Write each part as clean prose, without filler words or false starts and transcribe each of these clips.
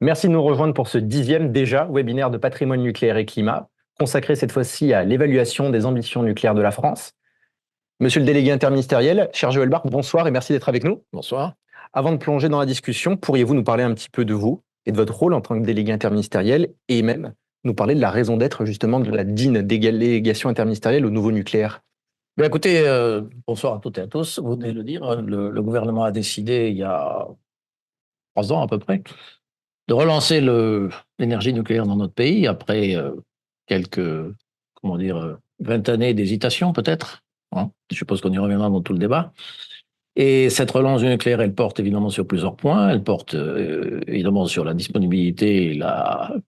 Merci de nous rejoindre pour ce 10e déjà webinaire de patrimoine nucléaire et climat, consacré cette fois-ci à l'évaluation des ambitions nucléaires de la France. Monsieur le délégué interministériel, cher Joël Barc, bonsoir et merci d'être avec nous. Bonsoir. Avant de plonger dans la discussion, pourriez-vous nous parler un petit peu de vous et de votre rôle en tant que délégué interministériel et même nous parler de la raison d'être justement de la DIN, délégation interministérielle au nouveau nucléaire? Bien, écoutez, bonsoir à toutes et à tous. Vous venez de le dire, le gouvernement a décidé il y a 3 ans à peu près de relancer l'énergie nucléaire dans notre pays après quelques, 20 années d'hésitation peut-être, hein. Je suppose qu'on y reviendra dans tout le débat. Et cette relance du nucléaire, elle porte évidemment sur plusieurs points. Elle porte évidemment sur la disponibilité et la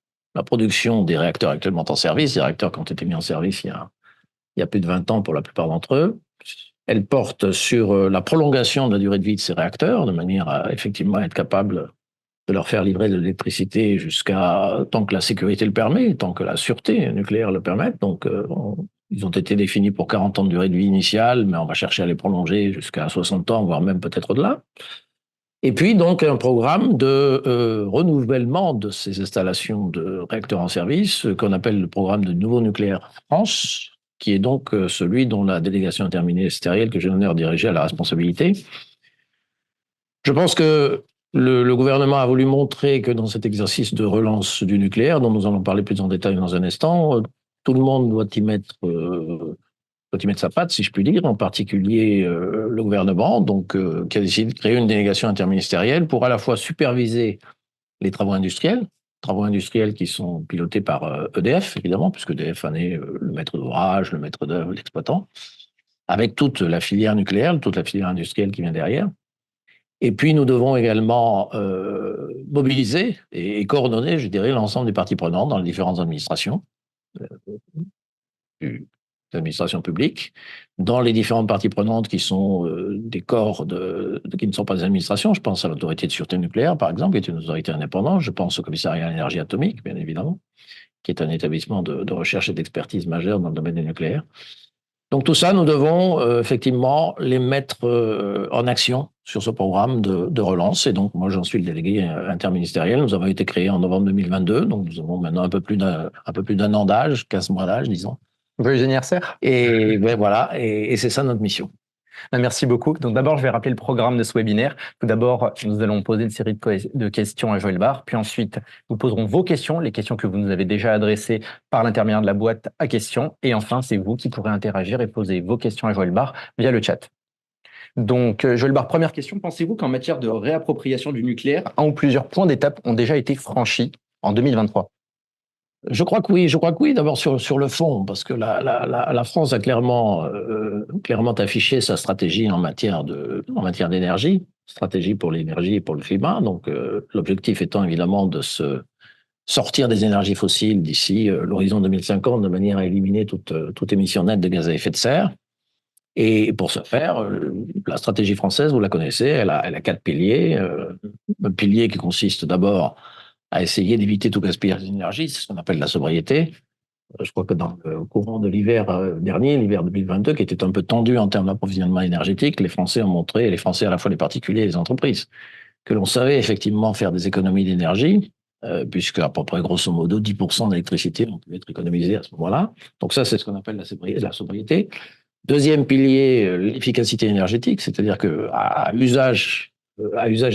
production des réacteurs actuellement en service, des réacteurs qui ont été mis en service il y a plus de 20 ans pour la plupart d'entre eux. Elle porte sur la prolongation de la durée de vie de ces réacteurs, de manière à effectivement être capable de leur faire livrer de l'électricité jusqu'à tant que la sécurité le permet, tant que la sûreté nucléaire le permet. Donc, ils ont été définis pour 40 ans de durée de vie initiale, mais on va chercher à les prolonger jusqu'à 60 ans, voire même peut-être au-delà. Et puis, donc, un programme de renouvellement de ces installations de réacteurs en service, qu'on appelle le programme de Nouveau Nucléaire France, qui est donc celui dont la délégation interministérielle que j'ai l'honneur de diriger a la responsabilité. Je pense que le gouvernement a voulu montrer que dans cet exercice de relance du nucléaire, dont nous allons parler plus en détail dans un instant, tout le monde doit y mettre sa patte, si je puis dire, en particulier le gouvernement, donc, qui a décidé de créer une délégation interministérielle pour à la fois superviser les travaux industriels qui sont pilotés par EDF, évidemment, puisque EDF en est le maître d'ouvrage, le maître d'œuvre, l'exploitant, avec toute la filière nucléaire, toute la filière industrielle qui vient derrière. Et puis, nous devons également mobiliser et coordonner, je dirais, l'ensemble des parties prenantes dans les différentes administrations, l'administration publique, dans les différentes parties prenantes qui sont des corps qui ne sont pas des administrations. Je pense à l'autorité de sûreté nucléaire, par exemple, qui est une autorité indépendante. Je pense au commissariat à l'énergie atomique, bien évidemment, qui est un établissement de recherche et d'expertise majeur dans le domaine du nucléaire. Donc tout ça, nous devons effectivement les mettre en action sur ce programme de relance. Et donc moi, j'en suis le délégué interministériel. Nous avons été créés en novembre 2022, donc nous avons maintenant un peu plus d'un an d'âge, 15 mois d'âge, disons. Joyeux anniversaire. Et ben voilà, et c'est ça notre mission. Merci beaucoup. Donc d'abord, je vais rappeler le programme de ce webinaire. Tout d'abord, nous allons poser une série de questions à Joël Barc, puis ensuite, nous poserons vos questions, les questions que vous nous avez déjà adressées par l'intermédiaire de la boîte à questions. Et enfin, c'est vous qui pourrez interagir et poser vos questions à Joël Barc via le chat. Donc, Joël Barc, première question. Pensez-vous qu'en matière de réappropriation du nucléaire, un ou plusieurs points d'étape ont déjà été franchis en 2023? Je crois que oui. D'abord sur le fond, parce que la France a clairement affiché sa stratégie en matière d'énergie, stratégie pour l'énergie et pour le climat. Donc, l'objectif étant évidemment de se sortir des énergies fossiles d'ici l'horizon 2050 de manière à éliminer toute émission nette de gaz à effet de serre. Et pour ce faire, la stratégie française, vous la connaissez, elle a 4 piliers. Un pilier qui consiste d'abord à essayer d'éviter tout gaspillage d'énergie, c'est ce qu'on appelle la sobriété. Je crois que dans le courant de l'hiver dernier, l'hiver 2022, qui était un peu tendu en termes d'approvisionnement énergétique, les Français ont montré, les Français à la fois les particuliers et les entreprises, que l'on savait effectivement faire des économies d'énergie, puisque à peu près grosso modo 10% d'électricité ont pu être économisée à ce moment-là. Donc ça, c'est ce qu'on appelle la sobriété. Deuxième pilier, l'efficacité énergétique, c'est-à-dire qu'à usage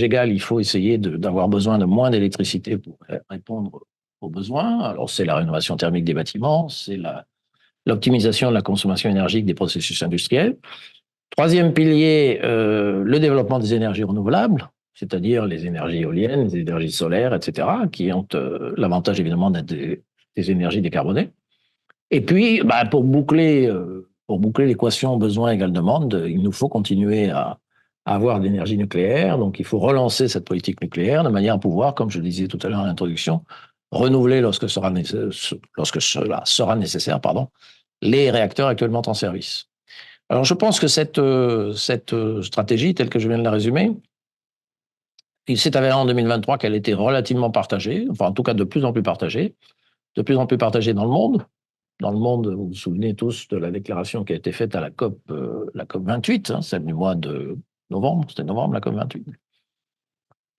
égal, il faut essayer d'avoir besoin de moins d'électricité pour répondre aux besoins. Alors, c'est la rénovation thermique des bâtiments, c'est l'optimisation de la consommation énergique des processus industriels. Troisième pilier, le développement des énergies renouvelables, c'est-à-dire les énergies éoliennes, les énergies solaires, etc., qui ont l'avantage évidemment d'être des énergies décarbonées. Et puis, pour boucler l'équation besoin égale demande, il nous faut continuer à avoir de l'énergie nucléaire. Donc, il faut relancer cette politique nucléaire de manière à pouvoir, comme je le disais tout à l'heure en introduction, renouveler lorsque cela sera nécessaire, les réacteurs actuellement en service. Alors, je pense que cette stratégie, telle que je viens de la résumer, il s'est avéré en 2023 qu'elle était relativement partagée, enfin en tout cas de plus en plus partagée dans le monde. Dans le monde, vous vous souvenez tous de la déclaration qui a été faite à la COP 28, celle du mois de novembre, c'était novembre la COP 28.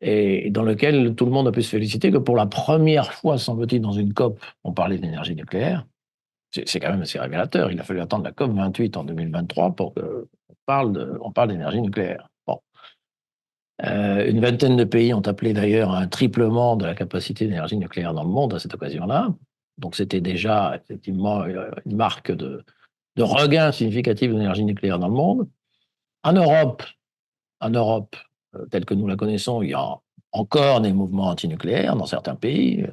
et dans lequel tout le monde a pu se féliciter que pour la première fois, semble-t-il, dans une COP, on parlait d'énergie nucléaire. C'est quand même assez révélateur. Il a fallu attendre la COP 28 en 2023 pour qu'on parle d'énergie nucléaire. Bon. Une vingtaine de pays ont appelé d'ailleurs à un triplement de la capacité d'énergie nucléaire dans le monde à cette occasion-là. Donc c'était déjà effectivement une marque de regain significatif d'énergie nucléaire dans le monde. En Europe, telle que nous la connaissons, il y a encore des mouvements antinucléaires dans certains pays.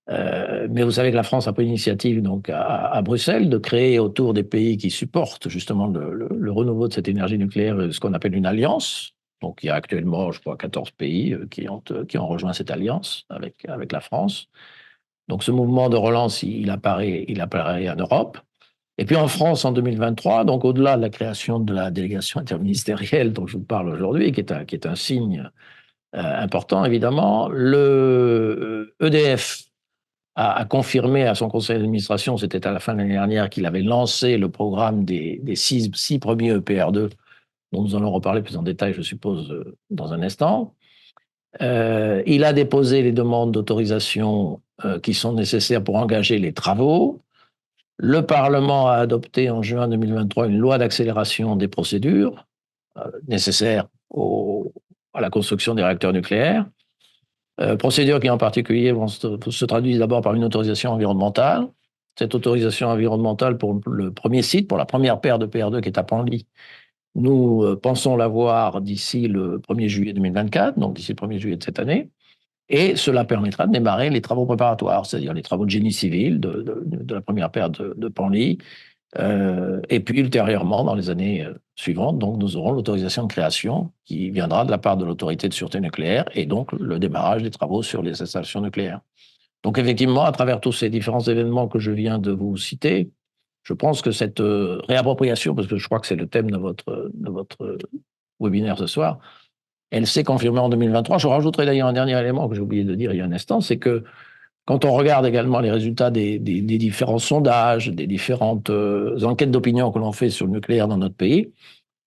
Mais vous savez que la France a pris l'initiative donc à Bruxelles de créer autour des pays qui supportent justement le renouveau de cette énergie nucléaire ce qu'on appelle une alliance. Donc il y a actuellement, je crois, 14 pays qui ont rejoint cette alliance avec la France. Donc ce mouvement de relance, il apparaît en Europe. Et puis en France, en 2023, donc au-delà de la création de la délégation interministérielle dont je vous parle aujourd'hui, qui est un signe important évidemment, le EDF a confirmé à son conseil d'administration, c'était à la fin de l'année dernière, qu'il avait lancé le programme des six premiers EPR2, dont nous allons reparler plus en détail, je suppose, dans un instant. Il a déposé les demandes d'autorisation qui sont nécessaires pour engager les travaux. Le Parlement a adopté en juin 2023 une loi d'accélération des procédures nécessaires à la construction des réacteurs nucléaires. Procédures qui en particulier se traduisent d'abord par une autorisation environnementale. Cette autorisation environnementale pour le premier site, pour la première paire de PR2 qui est à Penly, nous pensons l'avoir d'ici le 1er juillet 2024, donc d'ici le 1er juillet de cette année. Et cela permettra de démarrer les travaux préparatoires, c'est-à-dire les travaux de génie civil de la première paire de Penly. Et puis ultérieurement, dans les années suivantes, donc, nous aurons l'autorisation de création qui viendra de la part de l'autorité de sûreté nucléaire et donc le démarrage des travaux sur les installations nucléaires. Donc effectivement, à travers tous ces différents événements que je viens de vous citer, je pense que cette réappropriation, parce que je crois que c'est le thème de votre webinaire ce soir, elle s'est confirmée en 2023. Je rajouterai d'ailleurs un dernier élément que j'ai oublié de dire il y a un instant, c'est que quand on regarde également les résultats des différents sondages, des différentes enquêtes d'opinion que l'on fait sur le nucléaire dans notre pays,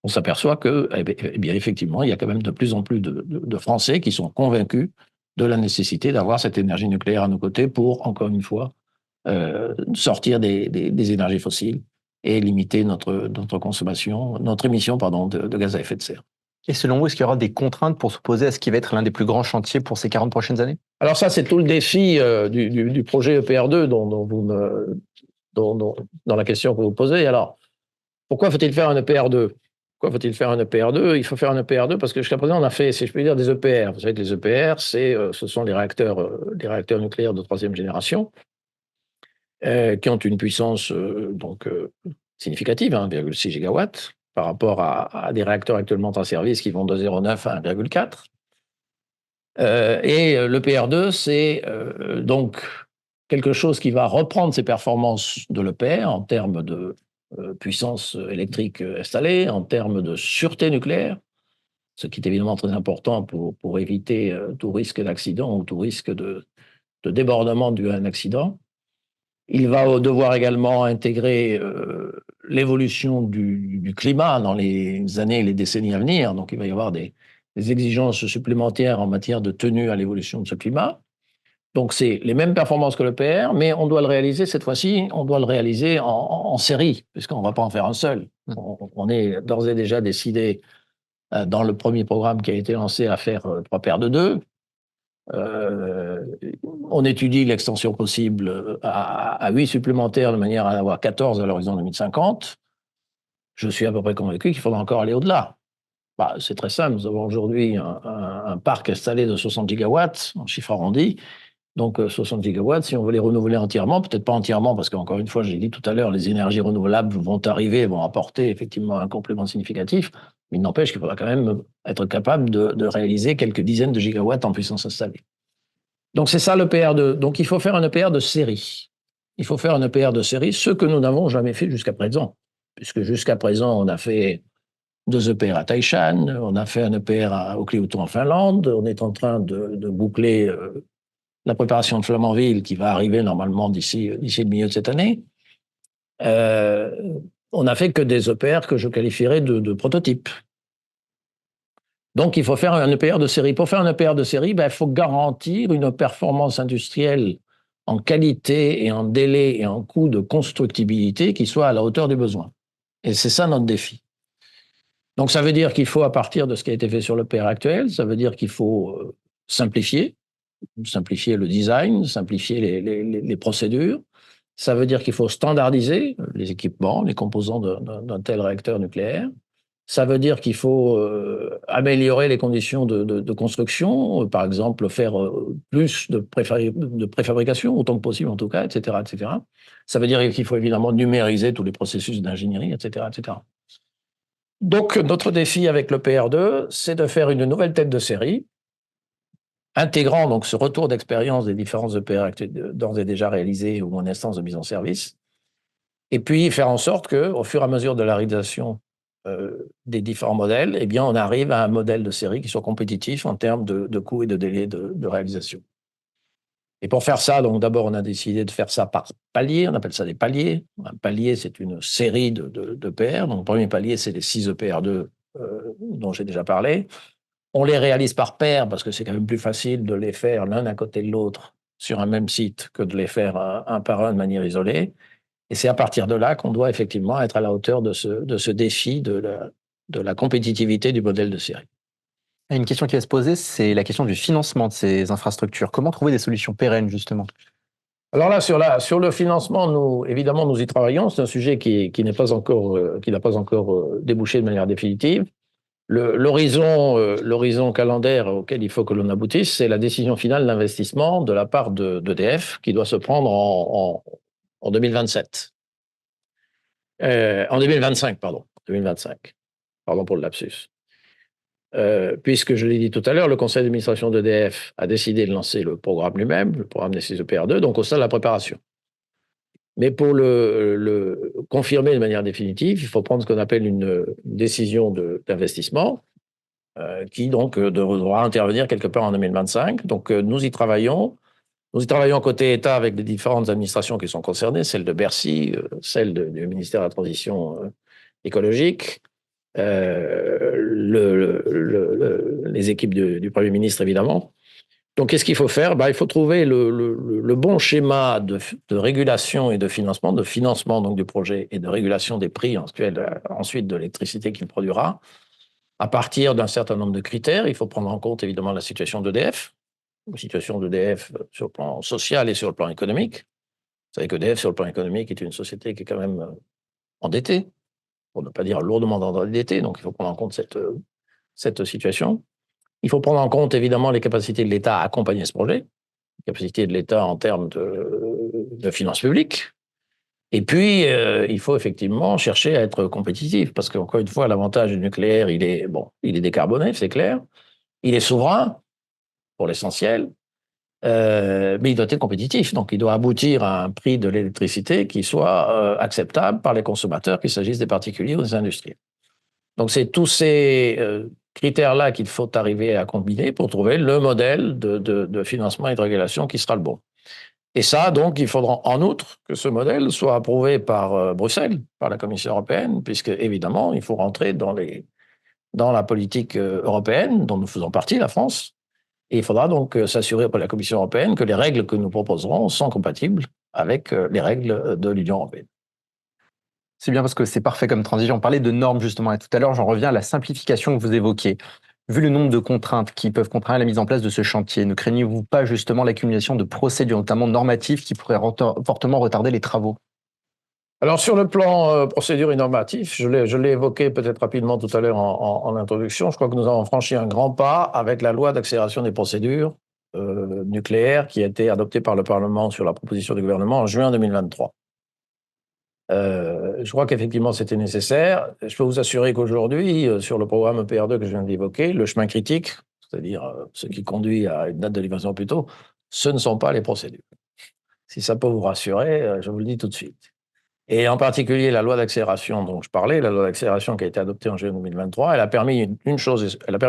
on s'aperçoit que, eh bien, effectivement, il y a quand même de plus en plus de Français qui sont convaincus de la nécessité d'avoir cette énergie nucléaire à nos côtés pour, encore une fois, sortir des énergies fossiles et limiter notre consommation, notre émission, pardon, de gaz à effet de serre. Et selon vous, est-ce qu'il y aura des contraintes pour s'opposer à ce qui va être l'un des plus grands chantiers pour ces 40 prochaines années? Alors ça, c'est tout le défi du projet EPR2 dans la question que vous posez. Alors, pourquoi faut-il faire un EPR2? Pourquoi faut-il faire un EPR2? Il faut faire un EPR2 parce que jusqu'à présent, on a fait, si je puis dire, des EPR. Vous savez que les EPR, ce sont les réacteurs nucléaires de troisième génération qui ont une puissance significative, 1,6 gigawatts, par rapport à des réacteurs actuellement en service qui vont de 0,9 à 1,4. Et l'EPR2, c'est donc quelque chose qui va reprendre ses performances de l'EPR en termes de puissance électrique installée, en termes de sûreté nucléaire, ce qui est évidemment très important pour éviter tout risque d'accident ou tout risque de débordement dû à un accident. Il va devoir également intégrer l'évolution du climat dans les années et les décennies à venir. Donc, il va y avoir des exigences supplémentaires en matière de tenue à l'évolution de ce climat. Donc, c'est les mêmes performances que le PR, mais on doit le réaliser cette fois-ci, on doit le réaliser en série, puisqu'on ne va pas en faire un seul. On est d'ores et déjà décidé dans le premier programme qui a été lancé à faire 3 paires de 2. On étudie l'extension possible à 8 supplémentaires de manière à en avoir 14 à l'horizon 2050. Je suis à peu près convaincu qu'il faudra encore aller au-delà. C'est très simple, nous avons aujourd'hui un parc installé de 60 gigawatts, en chiffre arrondi. Donc 60 gigawatts, si on veut les renouveler entièrement, peut-être pas entièrement, parce qu'encore une fois, j'ai dit tout à l'heure, les énergies renouvelables vont arriver, vont apporter effectivement un complément significatif, mais il n'empêche qu'il faudra quand même être capable de réaliser quelques dizaines de gigawatts en puissance installée. Donc c'est ça l'EPR2. Donc il faut faire un EPR de série. Il faut faire un EPR de série, ce que nous n'avons jamais fait jusqu'à présent, puisque jusqu'à présent, on a fait 2 EPR à Taishan, on a fait un EPR au Oklihouto en Finlande, on est en train de boucler la préparation de Flamanville qui va arriver normalement d'ici le milieu de cette année. On n'a fait que des EPR que je qualifierais de prototypes. Donc, il faut faire un EPR de série. Pour faire un EPR de série, il faut garantir une performance industrielle en qualité et en délai et en coût de constructibilité qui soit à la hauteur du besoin. Et c'est ça notre défi. Donc, ça veut dire qu'il faut, à partir de ce qui a été fait sur l'EPR actuel, ça veut dire qu'il faut simplifier le design, simplifier les procédures. Ça veut dire qu'il faut standardiser les équipements, les composants d'un tel réacteur nucléaire. Ça veut dire qu'il faut améliorer les conditions de construction, par exemple faire plus de préfabrication, autant que possible en tout cas, etc., etc. Ça veut dire qu'il faut évidemment numériser tous les processus d'ingénierie, etc., etc. Donc, notre défi avec le PR2, c'est de faire une nouvelle tête de série, intégrant donc ce retour d'expérience des différents EPR d'ores et déjà réalisés ou en instance de mise en service, et puis faire en sorte qu'au fur et à mesure de la réalisation des différents modèles, eh bien, on arrive à un modèle de série qui soit compétitif en termes de coût et de délai de réalisation. Et pour faire ça, donc d'abord, on a décidé de faire ça par palier, on appelle ça des paliers. Un palier, c'est une série d'EPR. Donc, le premier palier, c'est les 6 EPR2 dont j'ai déjà parlé. On les réalise par paire parce que c'est quand même plus facile de les faire l'un à côté de l'autre sur un même site que de les faire un par un de manière isolée. Et c'est à partir de là qu'on doit effectivement être à la hauteur de ce défi de la compétitivité du modèle de série. Une question qui va se poser, c'est la question du financement de ces infrastructures. Comment trouver des solutions pérennes, justement? Alors là, sur le financement, nous, évidemment, nous y travaillons. C'est un sujet qui n'a pas encore débouché de manière définitive. L'horizon calendaire auquel il faut que l'on aboutisse, c'est la décision finale d'investissement de la part d'EDF qui doit se prendre en 2027. En 2025, pardon. 2025. Pardon pour le lapsus. Puisque je l'ai dit tout à l'heure, le conseil d'administration d'EDF a décidé de lancer le programme lui-même, le programme des 6 EPR2, donc au stade de la préparation. Mais pour le confirmer de manière définitive, il faut prendre ce qu'on appelle une décision d'investissement qui donc devra intervenir quelque part en 2025. Donc nous y travaillons. Nous y travaillons côté État avec les différentes administrations qui sont concernées, celle de Bercy, celle du ministère de la Transition écologique, les équipes du Premier ministre, évidemment. Donc, qu'est-ce qu'il faut faire? Il faut trouver le bon schéma de régulation et de financement donc du projet et de régulation des prix ensuite de l'électricité qu'il produira. À partir d'un certain nombre de critères, il faut prendre en compte évidemment la situation d'EDF, la situation d'EDF sur le plan social et sur le plan économique. Vous savez qu'EDF, sur le plan économique, est une société qui est quand même endettée, pour ne pas dire lourdement endettée, donc il faut prendre en compte cette situation. Il faut prendre en compte évidemment les capacités de l'État à accompagner ce projet, les capacités de l'État en termes de finances publiques. Et puis, il faut effectivement chercher à être compétitif, parce qu'encore une fois, l'avantage du nucléaire, il est décarboné, c'est clair. Il est souverain, pour l'essentiel, mais il doit être compétitif. Donc, il doit aboutir à un prix de l'électricité qui soit acceptable par les consommateurs, qu'il s'agisse des particuliers ou des industriels. Donc, c'est tous ces critères-là qu'il faut arriver à combiner pour trouver le modèle de financement et de régulation qui sera le bon. Et ça, donc, il faudra en outre que ce modèle soit approuvé par Bruxelles, par la Commission européenne, puisque, évidemment, il faut rentrer dans la politique européenne, dont nous faisons partie, la France. Et il faudra donc s'assurer par la Commission européenne que les règles que nous proposerons sont compatibles avec les règles de l'Union européenne. C'est bien parce que c'est parfait comme transition. On parlait de normes justement et tout à l'heure, j'en reviens à la simplification que vous évoquiez. Vu le nombre de contraintes qui peuvent contraindre la mise en place de ce chantier, ne craignez-vous pas justement l'accumulation de procédures, notamment normatives, qui pourraient fortement retarder les travaux? Alors, sur le plan procédure et normatif, je l'ai évoqué peut-être rapidement tout à l'heure en introduction, je crois que nous avons franchi un grand pas avec la loi d'accélération des procédures nucléaires qui a été adoptée par le Parlement sur la proposition du gouvernement en juin 2023. Je crois qu'effectivement, c'était nécessaire. Je peux vous assurer qu'aujourd'hui, sur le programme EPR2 que je viens d'évoquer, le chemin critique, c'est-à-dire ce qui conduit à une date de livraison plus tôt, ce ne sont pas les procédures. Si ça peut vous rassurer, je vous le dis tout de suite. Et en particulier, la loi d'accélération dont je parlais, la loi d'accélération qui a été adoptée en juin 2023, elle a permis deux choses. Elle a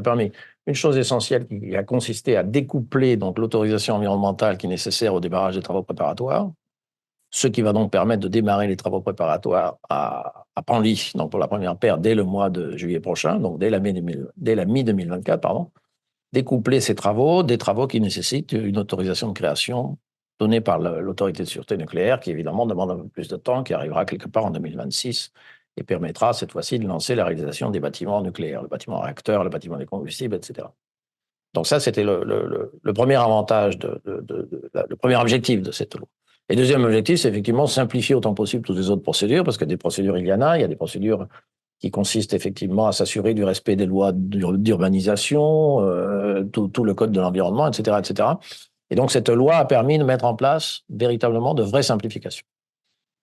permis une chose essentielle qui a consisté à découpler donc l'autorisation environnementale qui est nécessaire au démarrage des travaux préparatoires. ce qui va donc permettre de démarrer les travaux préparatoires à Penly, donc pour la première paire, dès le mois de juillet prochain, donc dès la mi-2024, pardon, découpler ces travaux, des travaux qui nécessitent une autorisation de création donnée par l'autorité de sûreté nucléaire, qui évidemment demande un peu plus de temps, qui arrivera quelque part en 2026 et permettra cette fois-ci de lancer la réalisation des bâtiments nucléaires, le bâtiment réacteur, le bâtiment des combustibles, etc. Donc ça, c'était le premier avantage, le premier objectif de cette loi. Et deuxième objectif, c'est effectivement simplifier autant possible toutes les autres procédures, parce que des procédures, il y en a. Il y a des procédures qui consistent effectivement à s'assurer du respect des lois d'urbanisation, tout le code de l'environnement, etc., etc. Et donc, cette loi a permis de mettre en place véritablement de vraies simplifications.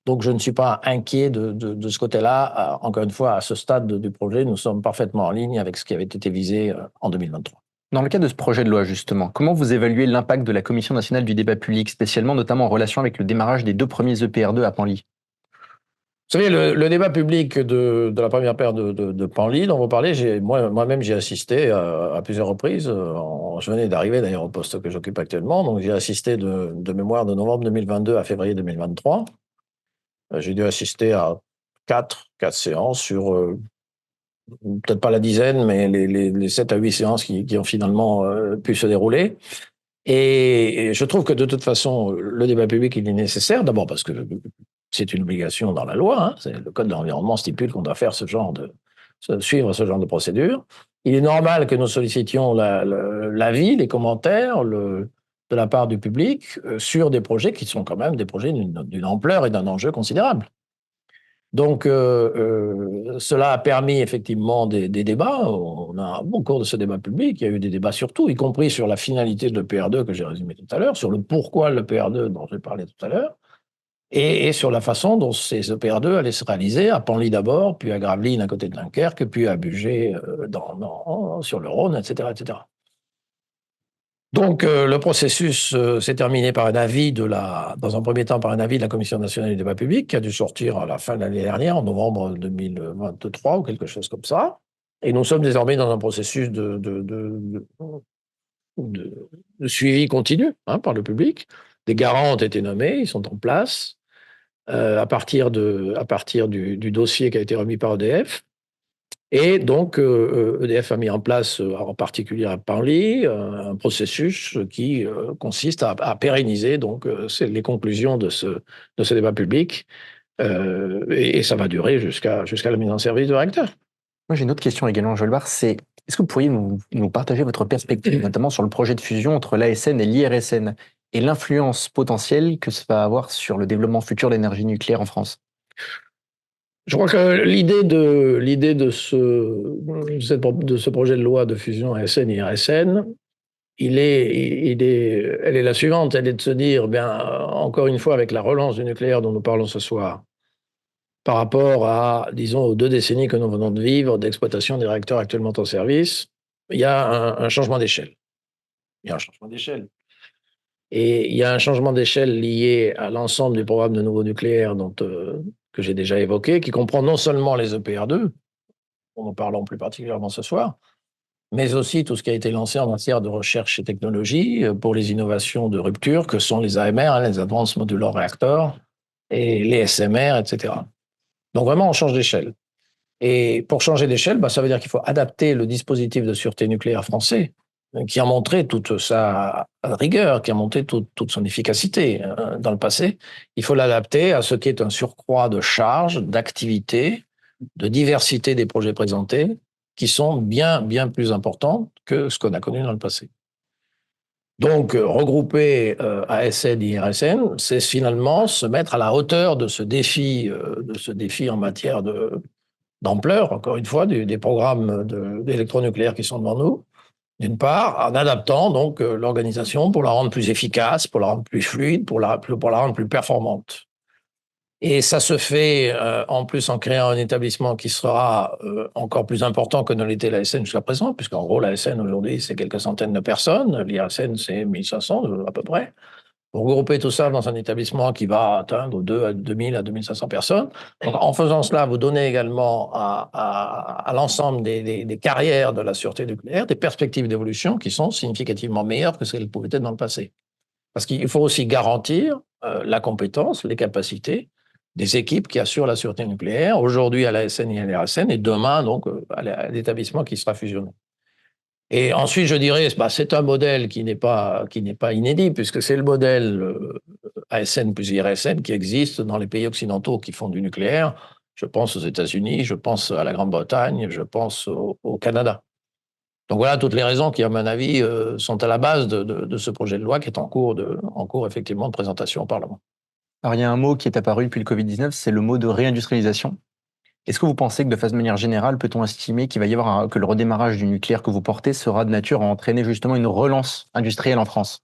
Donc, je ne suis pas inquiet de ce côté-là. Encore une fois, à ce stade du projet, nous sommes parfaitement en ligne avec ce qui avait été visé en 2023. Dans le cadre de ce projet de loi, justement, comment vous évaluez l'impact de la Commission nationale du débat public, spécialement notamment en relation avec le démarrage des 2 premiers EPR2 à Penly? Vous savez, le débat public de la première paire de Penly dont vous parlez, moi-même j'ai assisté à plusieurs reprises. Je venais d'arriver d'ailleurs au poste que j'occupe actuellement, donc j'ai assisté de mémoire de novembre 2022 à février 2023. J'ai dû assister à quatre séances sur peut-être pas la dizaine, mais les 7 à 8 séances qui ont finalement pu se dérouler. Et je trouve que de toute façon, le débat public, il est nécessaire, d'abord parce que c'est une obligation dans la loi, hein, le code de l'environnement stipule qu'on doit faire suivre ce genre de procédure. Il est normal que nous sollicitions l'avis, les commentaires de la part du public sur des projets qui sont quand même des projets d'une ampleur et d'un enjeu considérable. Donc, cela a permis effectivement des débats. On a, au cours de ce débat public, il y a eu des débats sur tout, y compris sur la finalité de l'EPR2 que j'ai résumé tout à l'heure, sur le pourquoi l'EPR2 dont j'ai parlé tout à l'heure, et sur la façon dont ces EPR2 allaient se réaliser, à Penly d'abord, puis à Gravelines à côté de Dunkerque, puis à Bugey sur le Rhône, etc., etc. Donc, le processus s'est terminé par un avis dans un premier temps par un avis de la Commission nationale du débat public qui a dû sortir à la fin de l'année dernière, en novembre 2023 ou quelque chose comme ça. Et nous sommes désormais dans un processus de suivi continu par le public. Des garants ont été nommés, ils sont en place à partir du dossier qui a été remis par EDF. Et donc, EDF a mis en place, en particulier à Penly, un processus qui consiste à pérenniser donc, les conclusions de ce débat public. Et ça va durer jusqu'à la mise en service du réacteur. Moi, j'ai une autre question également, Joël Barre, c'est est-ce que vous pourriez nous partager votre perspective, notamment sur le projet de fusion entre l'ASN et l'IRSN, et l'influence potentielle que ça va avoir sur le développement futur de l'énergie nucléaire en France? Je crois que l'idée de ce projet de loi de fusion ASN-IRSN, elle est la suivante, elle est de se dire, encore une fois, avec la relance du nucléaire dont nous parlons ce soir, par rapport à, disons, aux 2 décennies que nous venons de vivre d'exploitation des réacteurs actuellement en service, il y a un changement d'échelle. Il y a un changement d'échelle. Et il y a un changement d'échelle lié à l'ensemble du programme de nouveau nucléaire que j'ai déjà évoqué, qui comprend non seulement les EPR2, dont nous parlons plus particulièrement ce soir, mais aussi tout ce qui a été lancé en matière de recherche et technologie pour les innovations de rupture, que sont les AMR, les Advanced Modular Reactors, et les SMR, etc. Donc vraiment, on change d'échelle. Et pour changer d'échelle, ça veut dire qu'il faut adapter le dispositif de sûreté nucléaire français, qui a montré toute sa rigueur, qui a montré toute son efficacité dans le passé. Il faut l'adapter à ce qui est un surcroît de charges, d'activités, de diversité des projets présentés, qui sont bien, bien plus importants que ce qu'on a connu dans le passé. Donc, regrouper ASN et IRSN, c'est finalement se mettre à la hauteur de ce défi en matière d'ampleur, encore une fois, des programmes d'électronucléaire qui sont devant nous, d'une part, en adaptant donc l'organisation pour la rendre plus efficace, pour la rendre plus fluide, pour la rendre plus performante. Et ça se fait en plus en créant un établissement qui sera encore plus important que ne l'était l'ASN jusqu'à présent, puisqu'en gros, l'ASN aujourd'hui, c'est quelques centaines de personnes, l'IRSN, c'est 1500 à peu près. Pour regrouper tout ça dans un établissement qui va atteindre 2000 à 2500 personnes. Donc, en faisant cela, vous donnez également à l'ensemble des carrières de la sûreté nucléaire des perspectives d'évolution qui sont significativement meilleures que ce qu'elles pouvaient être dans le passé. Parce qu'il faut aussi garantir la compétence, les capacités des équipes qui assurent la sûreté nucléaire, aujourd'hui à l'ASN et à l'IRSN, et demain donc à l'établissement qui sera fusionné. Et ensuite, je dirais, bah, c'est un modèle qui n'est pas inédit, puisque c'est le modèle ASN plus IRSN qui existe dans les pays occidentaux qui font du nucléaire. Je pense aux États-Unis, je pense à la Grande-Bretagne, je pense au Canada. Donc voilà toutes les raisons qui, à mon avis, sont à la base de ce projet de loi qui est en cours effectivement de présentation au Parlement. Alors, il y a un mot qui est apparu depuis le Covid-19, c'est le mot de réindustrialisation. Est-ce que vous pensez que de manière générale, peut-on estimer qu'il va y avoir que le redémarrage du nucléaire que vous portez sera de nature à entraîner justement une relance industrielle en France?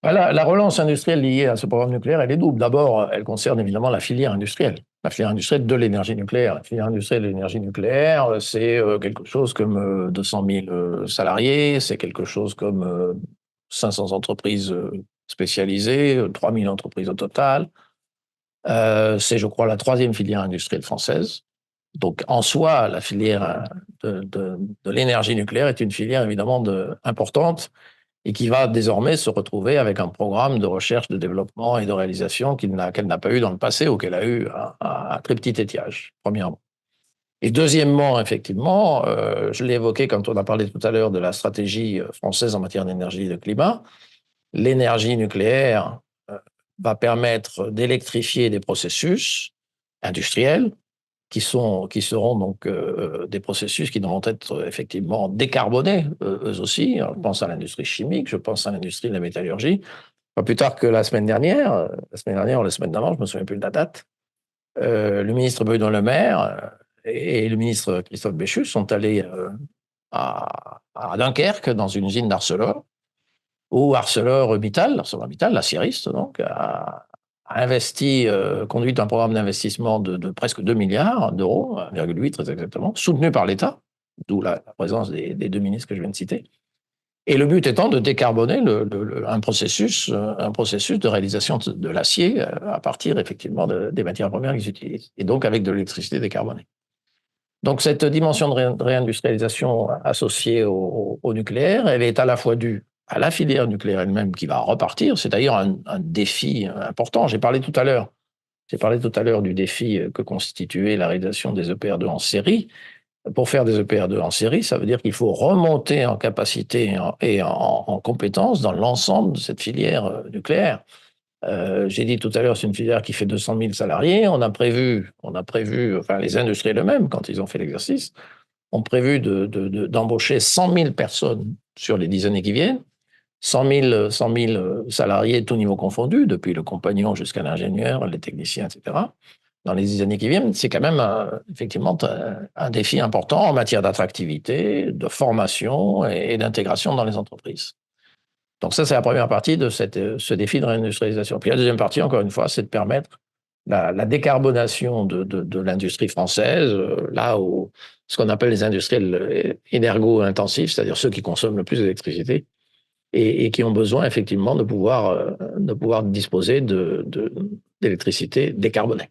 Voilà, la relance industrielle liée à ce programme nucléaire, elle est double. D'abord, elle concerne évidemment la filière industrielle de l'énergie nucléaire. La filière industrielle de l'énergie nucléaire, c'est quelque chose comme 200 000 salariés, c'est quelque chose comme 500 entreprises spécialisées, 3 000 entreprises au total. C'est, je crois, la troisième filière industrielle française. Donc, en soi, la filière de l'énergie nucléaire est une filière évidemment importante et qui va désormais se retrouver avec un programme de recherche, de développement et de réalisation qu'elle n'a pas eu dans le passé ou qu'elle a eu à très petit étiage, premièrement. Et deuxièmement, effectivement, je l'ai évoqué quand on a parlé tout à l'heure de la stratégie française en matière d'énergie et de climat, l'énergie nucléaire va permettre d'électrifier des processus industriels qui seront donc des processus qui devront être effectivement décarbonés, eux aussi. Alors, je pense à l'industrie chimique, je pense à l'industrie de la métallurgie. Pas plus tard que la semaine dernière ou la semaine d'avant, je me souviens plus de la date, le ministre Bruno Le Maire et le ministre Christophe Béchu sont allés à Dunkerque, dans une usine d'Arcelor, où ArcelorMittal, l'acieriste, donc, a investi, conduit un programme d'investissement de presque 2 milliards d'euros, 1,8 très exactement, soutenu par l'État, d'où la présence des deux ministres que je viens de citer. Et le but étant de décarboner un processus de réalisation de l'acier à partir effectivement des matières premières qu'ils utilisent, et donc avec de l'électricité décarbonée. Donc cette dimension de réindustrialisation associée au nucléaire, elle est à la fois due à la filière nucléaire elle-même qui va repartir. C'est d'ailleurs un défi important. J'ai parlé tout à l'heure du défi que constituait la réalisation des EPR2 en série. Pour faire des EPR2 en série, ça veut dire qu'il faut remonter en capacité et en compétences dans l'ensemble de cette filière nucléaire. J'ai dit tout à l'heure, c'est une filière qui fait 200 000 salariés. On a prévu, enfin les industriels eux-mêmes, quand ils ont fait l'exercice, ont prévu d'embaucher 100 000 personnes sur les 10 années qui viennent. 100 000 salariés, tous niveaux confondus, depuis le compagnon jusqu'à l'ingénieur, les techniciens, etc. Dans les 10 années qui viennent, c'est quand même effectivement un défi important en matière d'attractivité, de formation et d'intégration dans les entreprises. Donc ça, c'est la première partie de ce défi de réindustrialisation. Puis la deuxième partie, encore une fois, c'est de permettre la décarbonation de l'industrie française, là où ce qu'on appelle les industriels énergo-intensifs, c'est-à-dire ceux qui consomment le plus d'électricité et qui ont besoin effectivement de pouvoir disposer d'électricité décarbonée.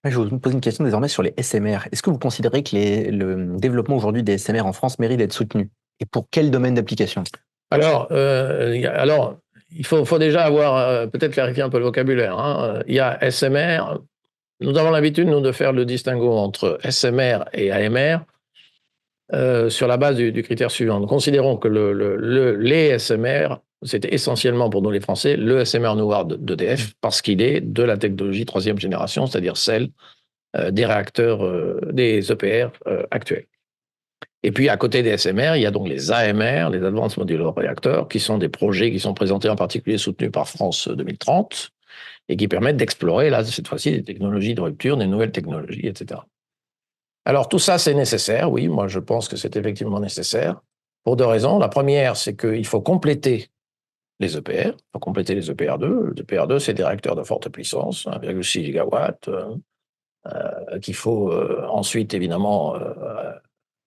Je vais vous poser une question désormais sur les SMR. Est-ce que vous considérez que le développement aujourd'hui des SMR en France mérite d'être soutenu? Et pour quel domaine d'application? Alors, il faut déjà avoir, peut-être clarifier un peu le vocabulaire, hein. Il y a SMR. Nous avons l'habitude, nous, de faire le distinguo entre SMR et AMR sur la base du critère suivant. Nous considérons que les SMR, c'était essentiellement pour nous les Français, le SMR noir d'EDF, parce qu'il est de la technologie troisième génération, c'est-à-dire celle des réacteurs, des EPR actuels. Et puis, à côté des SMR, il y a donc les AMR, les Advanced Modular Reactors, qui sont des projets qui sont présentés en particulier soutenus par France 2030 et qui permettent d'explorer, là, cette fois-ci, des technologies de rupture, des nouvelles technologies, etc. Alors, tout ça, c'est nécessaire, oui, moi je pense que c'est effectivement nécessaire, pour deux raisons. La première, c'est qu'il faut compléter les EPR, il faut compléter les EPR2. Les EPR2, c'est des réacteurs de forte puissance, 1,6 gigawatts, qu'il faut ensuite, évidemment,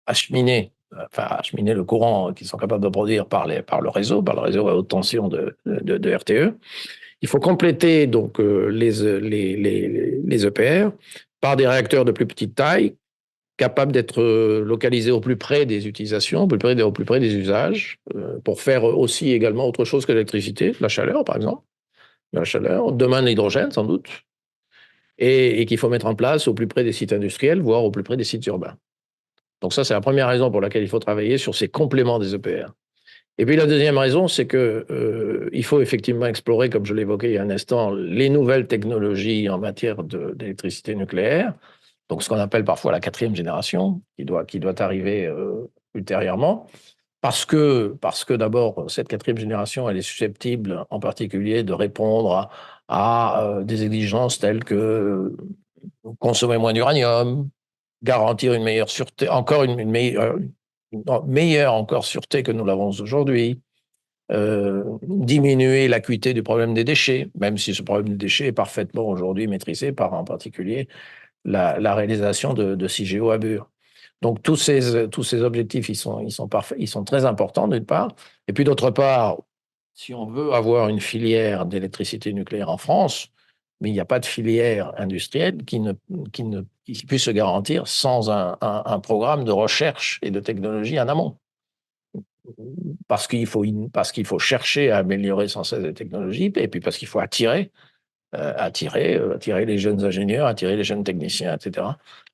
acheminer le courant qu'ils sont capables de produire par le réseau à haute tension de RTE. Il faut compléter donc les EPR par des réacteurs de plus petite taille capable d'être localisé au plus près des utilisations, au plus près des usages, pour faire aussi également autre chose que l'électricité, la chaleur par exemple, la chaleur, demain l'hydrogène sans doute, et qu'il faut mettre en place au plus près des sites industriels, voire au plus près des sites urbains. Donc ça, c'est la première raison pour laquelle il faut travailler sur ces compléments des EPR. Et puis la deuxième raison, c'est que il faut effectivement explorer, comme je l'évoquais il y a un instant, les nouvelles technologies en matière d'électricité nucléaire, donc ce qu'on appelle parfois la quatrième génération, qui doit arriver ultérieurement, parce que d'abord, cette quatrième génération, elle est susceptible en particulier de répondre à des exigences telles que consommer moins d'uranium, garantir une meilleure sûreté, encore une meilleure encore sûreté que nous l'avons aujourd'hui, diminuer l'acuité du problème des déchets, même si ce problème des déchets est parfaitement aujourd'hui maîtrisé par en particulier la réalisation de CIGEO à Bure. Donc tous ces objectifs, ils sont parfaits, ils sont très importants d'une part, et puis d'autre part, si on veut avoir une filière d'électricité nucléaire en France, mais il n'y a pas de filière industrielle qui puisse se garantir sans un programme de recherche et de technologie en amont. Parce qu'il faut chercher à améliorer sans cesse les technologies, et puis parce qu'il faut attirer les jeunes ingénieurs, attirer les jeunes techniciens, etc.,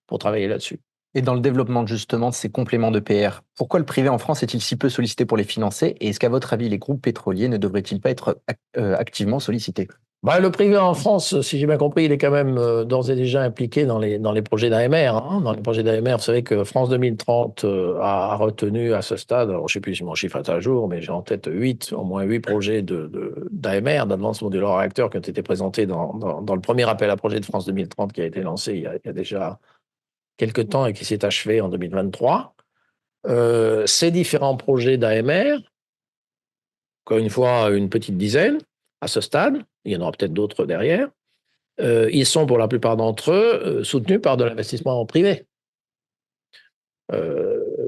pour travailler là-dessus. Et dans le développement justement de ces compléments de PR, pourquoi le privé en France est-il si peu sollicité pour les financer? Et est-ce qu'à votre avis, les groupes pétroliers ne devraient-ils pas être activement sollicités? Bah, le privé en France, si j'ai bien compris, il est quand même d'ores et déjà impliqué dans les projets d'AMR. Hein. Dans les projets d'AMR, vous savez que France 2030 a retenu à ce stade, alors je ne sais plus si mon chiffre est à jour, mais j'ai en tête au moins 8 projets d'AMR, d'Advanced Modular Reactor, qui ont été présentés dans le premier appel à projet de France 2030 qui a été lancé il y a déjà quelques temps et qui s'est achevé en 2023. Ces différents projets d'AMR, encore une fois, une petite dizaine à ce stade, il y en aura peut-être d'autres derrière, ils sont pour la plupart d'entre eux soutenus par de l'investissement privé.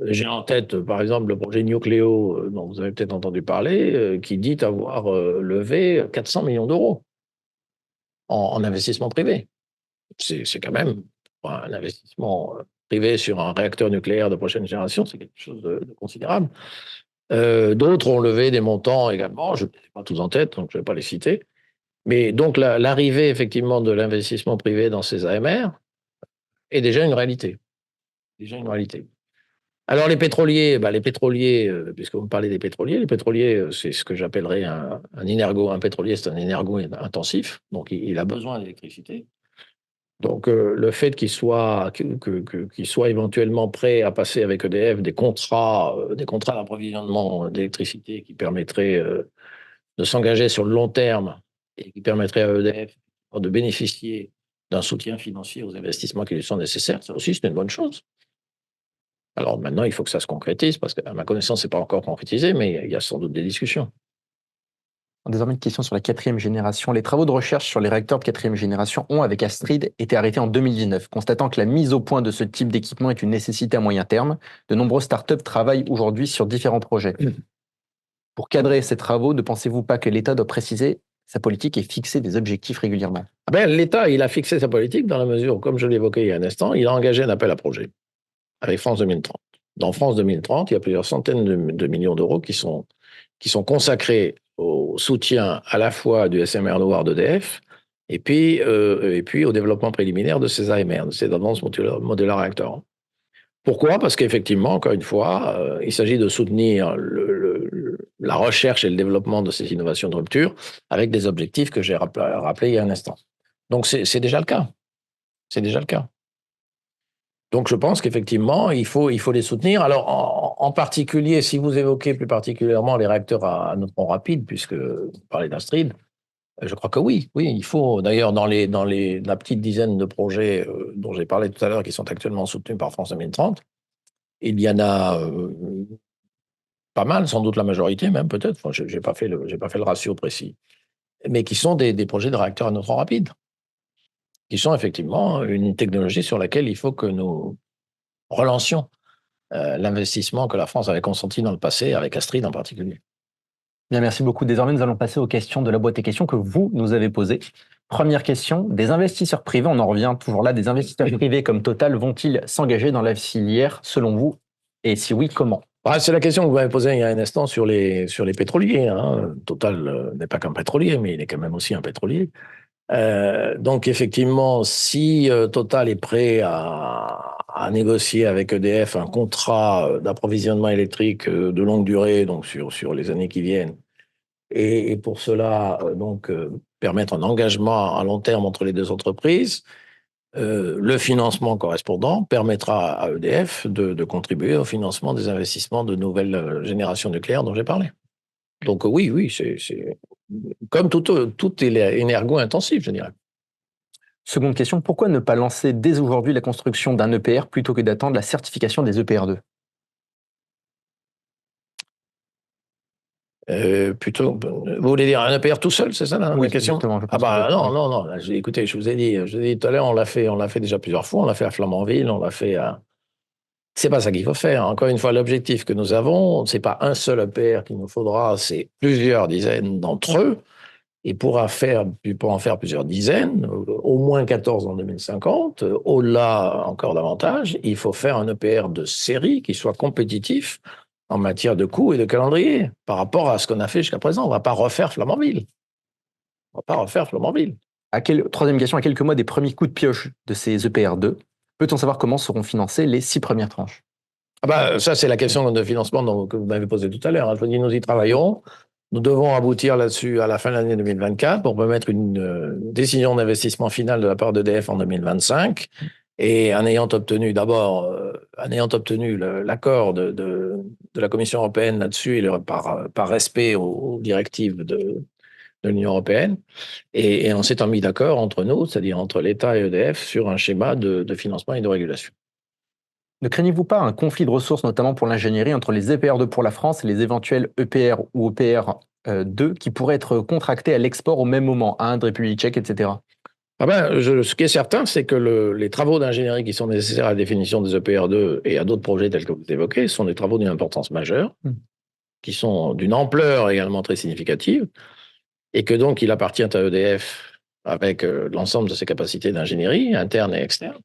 J'ai en tête, par exemple, le projet Nucléo, dont vous avez peut-être entendu parler, qui dit avoir levé 400 millions d'euros en investissement privé. C'est quand même un investissement privé sur un réacteur nucléaire de prochaine génération, c'est quelque chose de considérable. D'autres ont levé des montants également, je ne les ai pas tous en tête, donc je ne vais pas les citer. Mais donc l'arrivée effectivement de l'investissement privé dans ces AMR est déjà une réalité. Déjà une réalité. Alors les pétroliers, puisque vous me parlez des pétroliers, les pétroliers, c'est ce que j'appellerais un énergo. Un pétrolier, c'est un énergo intensif, donc il a besoin d'électricité. Donc le fait qu'il soit éventuellement prêt à passer avec EDF des contrats d'approvisionnement d'électricité qui permettraient de s'engager sur le long terme et qui permettrait à EDF de bénéficier d'un soutien financier aux investissements qui lui sont nécessaires, ça aussi, c'est une bonne chose. Alors maintenant, il faut que ça se concrétise, parce qu'à ma connaissance, ce n'est pas encore concrétisé, mais il y a sans doute des discussions. Désormais, une question sur la quatrième génération. Les travaux de recherche sur les réacteurs de quatrième génération ont, avec Astrid, été arrêtés en 2019. Constatant que la mise au point de ce type d'équipement est une nécessité à moyen terme, de nombreuses startups travaillent aujourd'hui sur différents projets. Pour cadrer ces travaux, ne pensez-vous pas que l'État doit préciser sa politique et fixer des objectifs régulièrement? L'État, il a fixé sa politique dans la mesure où, comme je l'évoquais il y a un instant, il a engagé un appel à projet avec France 2030. Dans France 2030, il y a plusieurs centaines de millions d'euros qui sont consacrés au soutien à la fois du SMR Noir d'EDF et puis au développement préliminaire de ces AMR, de ces Advanced Modular Reactors. Pourquoi? Parce qu'effectivement, encore une fois, il s'agit de soutenir la recherche et le développement de ces innovations de rupture avec des objectifs que j'ai rappelés il y a un instant. Donc c'est déjà le cas. C'est déjà le cas. Donc je pense qu'effectivement, il faut les soutenir. Alors en particulier, si vous évoquez plus particulièrement les réacteurs à neutrons rapides, puisque vous parlez d'Astrid, je crois que oui, il faut. D'ailleurs, dans la petite dizaine de projets dont j'ai parlé tout à l'heure, qui sont actuellement soutenus par France 2030, il y en a pas mal, sans doute la majorité même peut-être. Enfin, j'ai pas fait le ratio précis, mais qui sont des projets de réacteurs à neutrons rapides, qui sont effectivement une technologie sur laquelle il faut que nous relancions l'investissement que la France avait consenti dans le passé, avec Astrid en particulier. Bien, merci beaucoup. Désormais, nous allons passer aux questions de la boîte à questions que vous nous avez posées. Première question, des investisseurs privés, on en revient toujours là, des investisseurs privés comme Total vont-ils s'engager dans la filière selon vous? Et si oui, comment? C'est la question que vous m'avez posée il y a un instant sur les pétroliers, hein. Total n'est pas qu'un pétrolier, mais il est quand même aussi un pétrolier. Donc effectivement, si Total est prêt à négocier avec EDF un contrat d'approvisionnement électrique de longue durée, donc sur les années qui viennent, et pour cela permettre un engagement à long terme entre les deux entreprises, le financement correspondant permettra à EDF de contribuer au financement des investissements de nouvelles générations nucléaires dont j'ai parlé. Donc oui, c'est comme tout est énergo-intensif, je dirais. Seconde question, pourquoi ne pas lancer dès aujourd'hui la construction d'un EPR plutôt que d'attendre la certification des EPR2? Plutôt, vous voulez dire un EPR tout seul, c'est ça la Oui, question? justement, je Ah pense bah que non, oui. non, non. Là, écoutez, je vous ai dit tout à l'heure, on l'a fait déjà plusieurs fois. On l'a fait à Flamanville, on l'a fait à. C'est pas ça qu'il faut faire. Encore une fois, l'objectif que nous avons, c'est pas un seul EPR qu'il nous faudra, c'est plusieurs dizaines d'entre eux. Il pourra en faire plusieurs dizaines, au moins 14 en 2050. Au-delà, encore davantage, il faut faire un EPR de série qui soit compétitif en matière de coûts et de calendrier par rapport à ce qu'on a fait jusqu'à présent. On ne va pas refaire Flamanville. On va pas refaire Flamanville. Troisième question, à quelques mois des premiers coups de pioche de ces EPR2, peut-on savoir comment seront financées les 6 premières tranches? Ah bah, ça, c'est la question de financement que vous m'avez posée tout à l'heure, hein. Je vous dis, nous y travaillons. Nous devons aboutir là-dessus à la fin de l'année 2024 pour permettre une décision d'investissement finale de la part d'EDF en 2025. Et en ayant obtenu l'accord de la Commission européenne là-dessus, et par respect aux directives de l'Union européenne, et on s'est mis d'accord entre nous, c'est-à-dire entre l'État et EDF, sur un schéma de financement et de régulation. Ne craignez-vous pas un conflit de ressources, notamment pour l'ingénierie, entre les EPR2 pour la France et les éventuels EPR ou EPR2 qui pourraient être contractés à l'export au même moment, Inde, République tchèque, etc.? Ah ben, ce qui est certain, c'est que les travaux d'ingénierie qui sont nécessaires à la définition des EPR2 et à d'autres projets tels que vous évoquez sont des travaux d'une importance majeure, qui sont d'une ampleur également très significative, et que donc il appartient à EDF, avec l'ensemble de ses capacités d'ingénierie, internes et externes,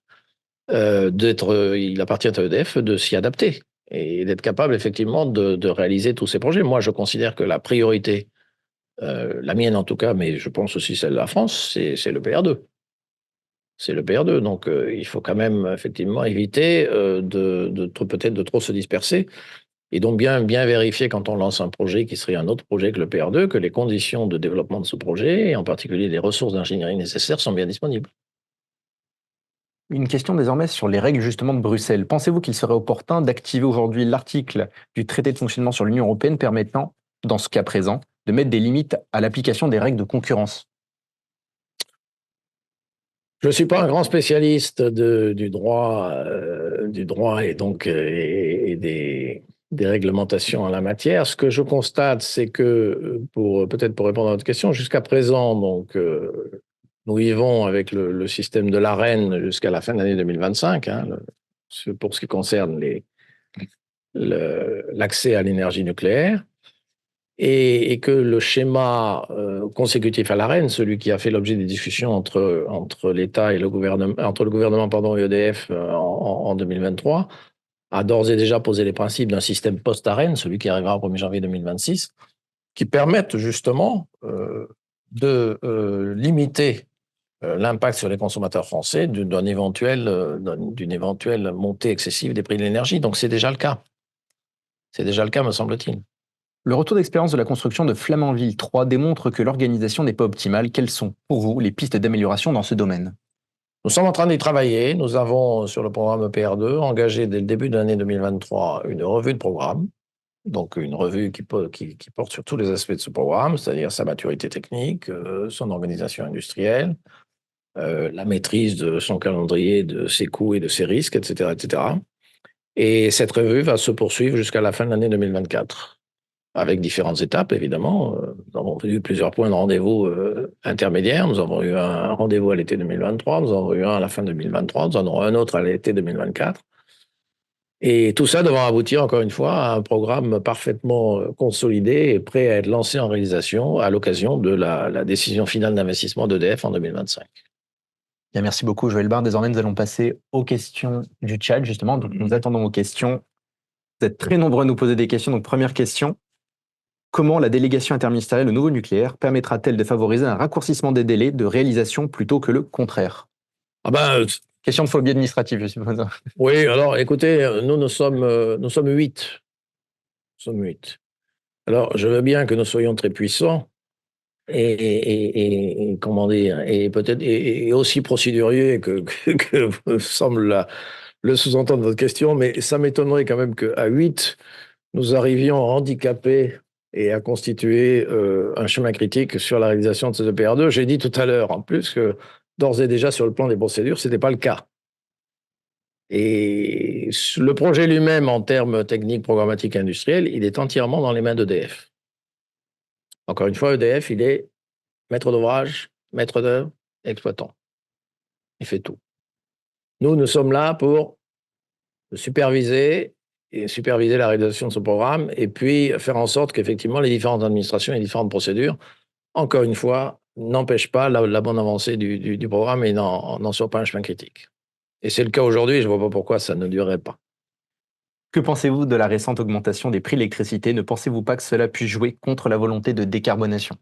il appartient à EDF de s'y adapter et d'être capable effectivement de réaliser tous ces projets. Moi, je considère que la priorité, la mienne en tout cas, mais je pense aussi celle de la France, c'est le PR2. C'est le PR2. Donc, il faut quand même effectivement éviter peut-être de trop se disperser et donc bien vérifier quand on lance un projet qui serait un autre projet que le PR2, que les conditions de développement de ce projet, et en particulier les ressources d'ingénierie nécessaires, sont bien disponibles. Une question désormais sur les règles justement de Bruxelles. Pensez-vous qu'il serait opportun d'activer aujourd'hui l'article du traité de fonctionnement sur l'Union européenne permettant, dans ce cas présent, de mettre des limites à l'application des règles de concurrence? Je ne suis pas un grand spécialiste du droit et donc des réglementations en la matière. Ce que je constate, c'est que peut-être pour répondre à votre question, jusqu'à présent, nous vivons avec le système de l'AREN jusqu'à la fin de l'année 2025, hein, pour ce qui concerne l'accès à l'énergie nucléaire. Et que le schéma consécutif à l'AREN, celui qui a fait l'objet des discussions entre l'État et le gouvernement et EDF en 2023, a d'ores et déjà posé les principes d'un système post-AREN, celui qui arrivera au 1er janvier 2026, qui permettent justement de limiter l'impact sur les consommateurs français d'une éventuelle montée excessive des prix de l'énergie. Donc c'est déjà le cas. C'est déjà le cas, me semble-t-il. Le retour d'expérience de la construction de Flamanville 3 démontre que l'organisation n'est pas optimale. Quelles sont, pour vous, les pistes d'amélioration dans ce domaine? Nous sommes en train d'y travailler. Nous avons, sur le programme EPR2, engagé dès le début de l'année 2023 une revue de programme. Donc, une revue qui porte sur tous les aspects de ce programme, c'est-à-dire sa maturité technique, son organisation industrielle, la maîtrise de son calendrier, de ses coûts et de ses risques, etc., etc. Et cette revue va se poursuivre jusqu'à la fin de l'année 2024. Avec différentes étapes, évidemment. Nous avons eu plusieurs points de rendez-vous intermédiaires. Nous avons eu un rendez-vous à l'été 2023, nous en avons eu un à la fin 2023, nous en aurons un autre à l'été 2024. Et tout ça devant aboutir, encore une fois, à un programme parfaitement consolidé et prêt à être lancé en réalisation à l'occasion de la décision finale d'investissement d'EDF en 2025. Bien, merci beaucoup, Joël Barre. Désormais, nous allons passer aux questions du chat, justement. Donc, nous attendons vos questions. Vous êtes très nombreux à nous poser des questions. Donc, première question. Comment la délégation interministérielle au nouveau nucléaire permettra-t-elle de favoriser un raccourcissement des délais de réalisation plutôt que le contraire? Ah ben, Question de phobie administrative, je suppose. oui, alors écoutez, nous sommes 8. Nous sommes 8. Alors, je veux bien que nous soyons très puissants et comment dire, et peut-être et aussi procéduriers que semble le sous-entendre de votre question, mais ça m'étonnerait quand même qu'à 8, nous arrivions handicapés et à constituer un chemin critique sur la réalisation de ces EPR2. J'ai dit tout à l'heure, en plus, que d'ores et déjà, sur le plan des procédures, ce n'était pas le cas. Et le projet lui-même, en termes techniques, programmatiques, industriels, il est entièrement dans les mains d'EDF. Encore une fois, EDF, il est maître d'ouvrage, maître d'œuvre, exploitant. Il fait tout. Nous sommes là pour superviser la réalisation de ce programme et puis faire en sorte qu'effectivement les différentes administrations et les différentes procédures, encore une fois, n'empêchent pas la bonne avancée du programme et n'en soient pas un chemin critique. Et c'est le cas aujourd'hui, je ne vois pas pourquoi ça ne durerait pas. Que pensez-vous de la récente augmentation des prix de l'électricité? Ne pensez-vous pas que cela puisse jouer contre la volonté de décarbonation?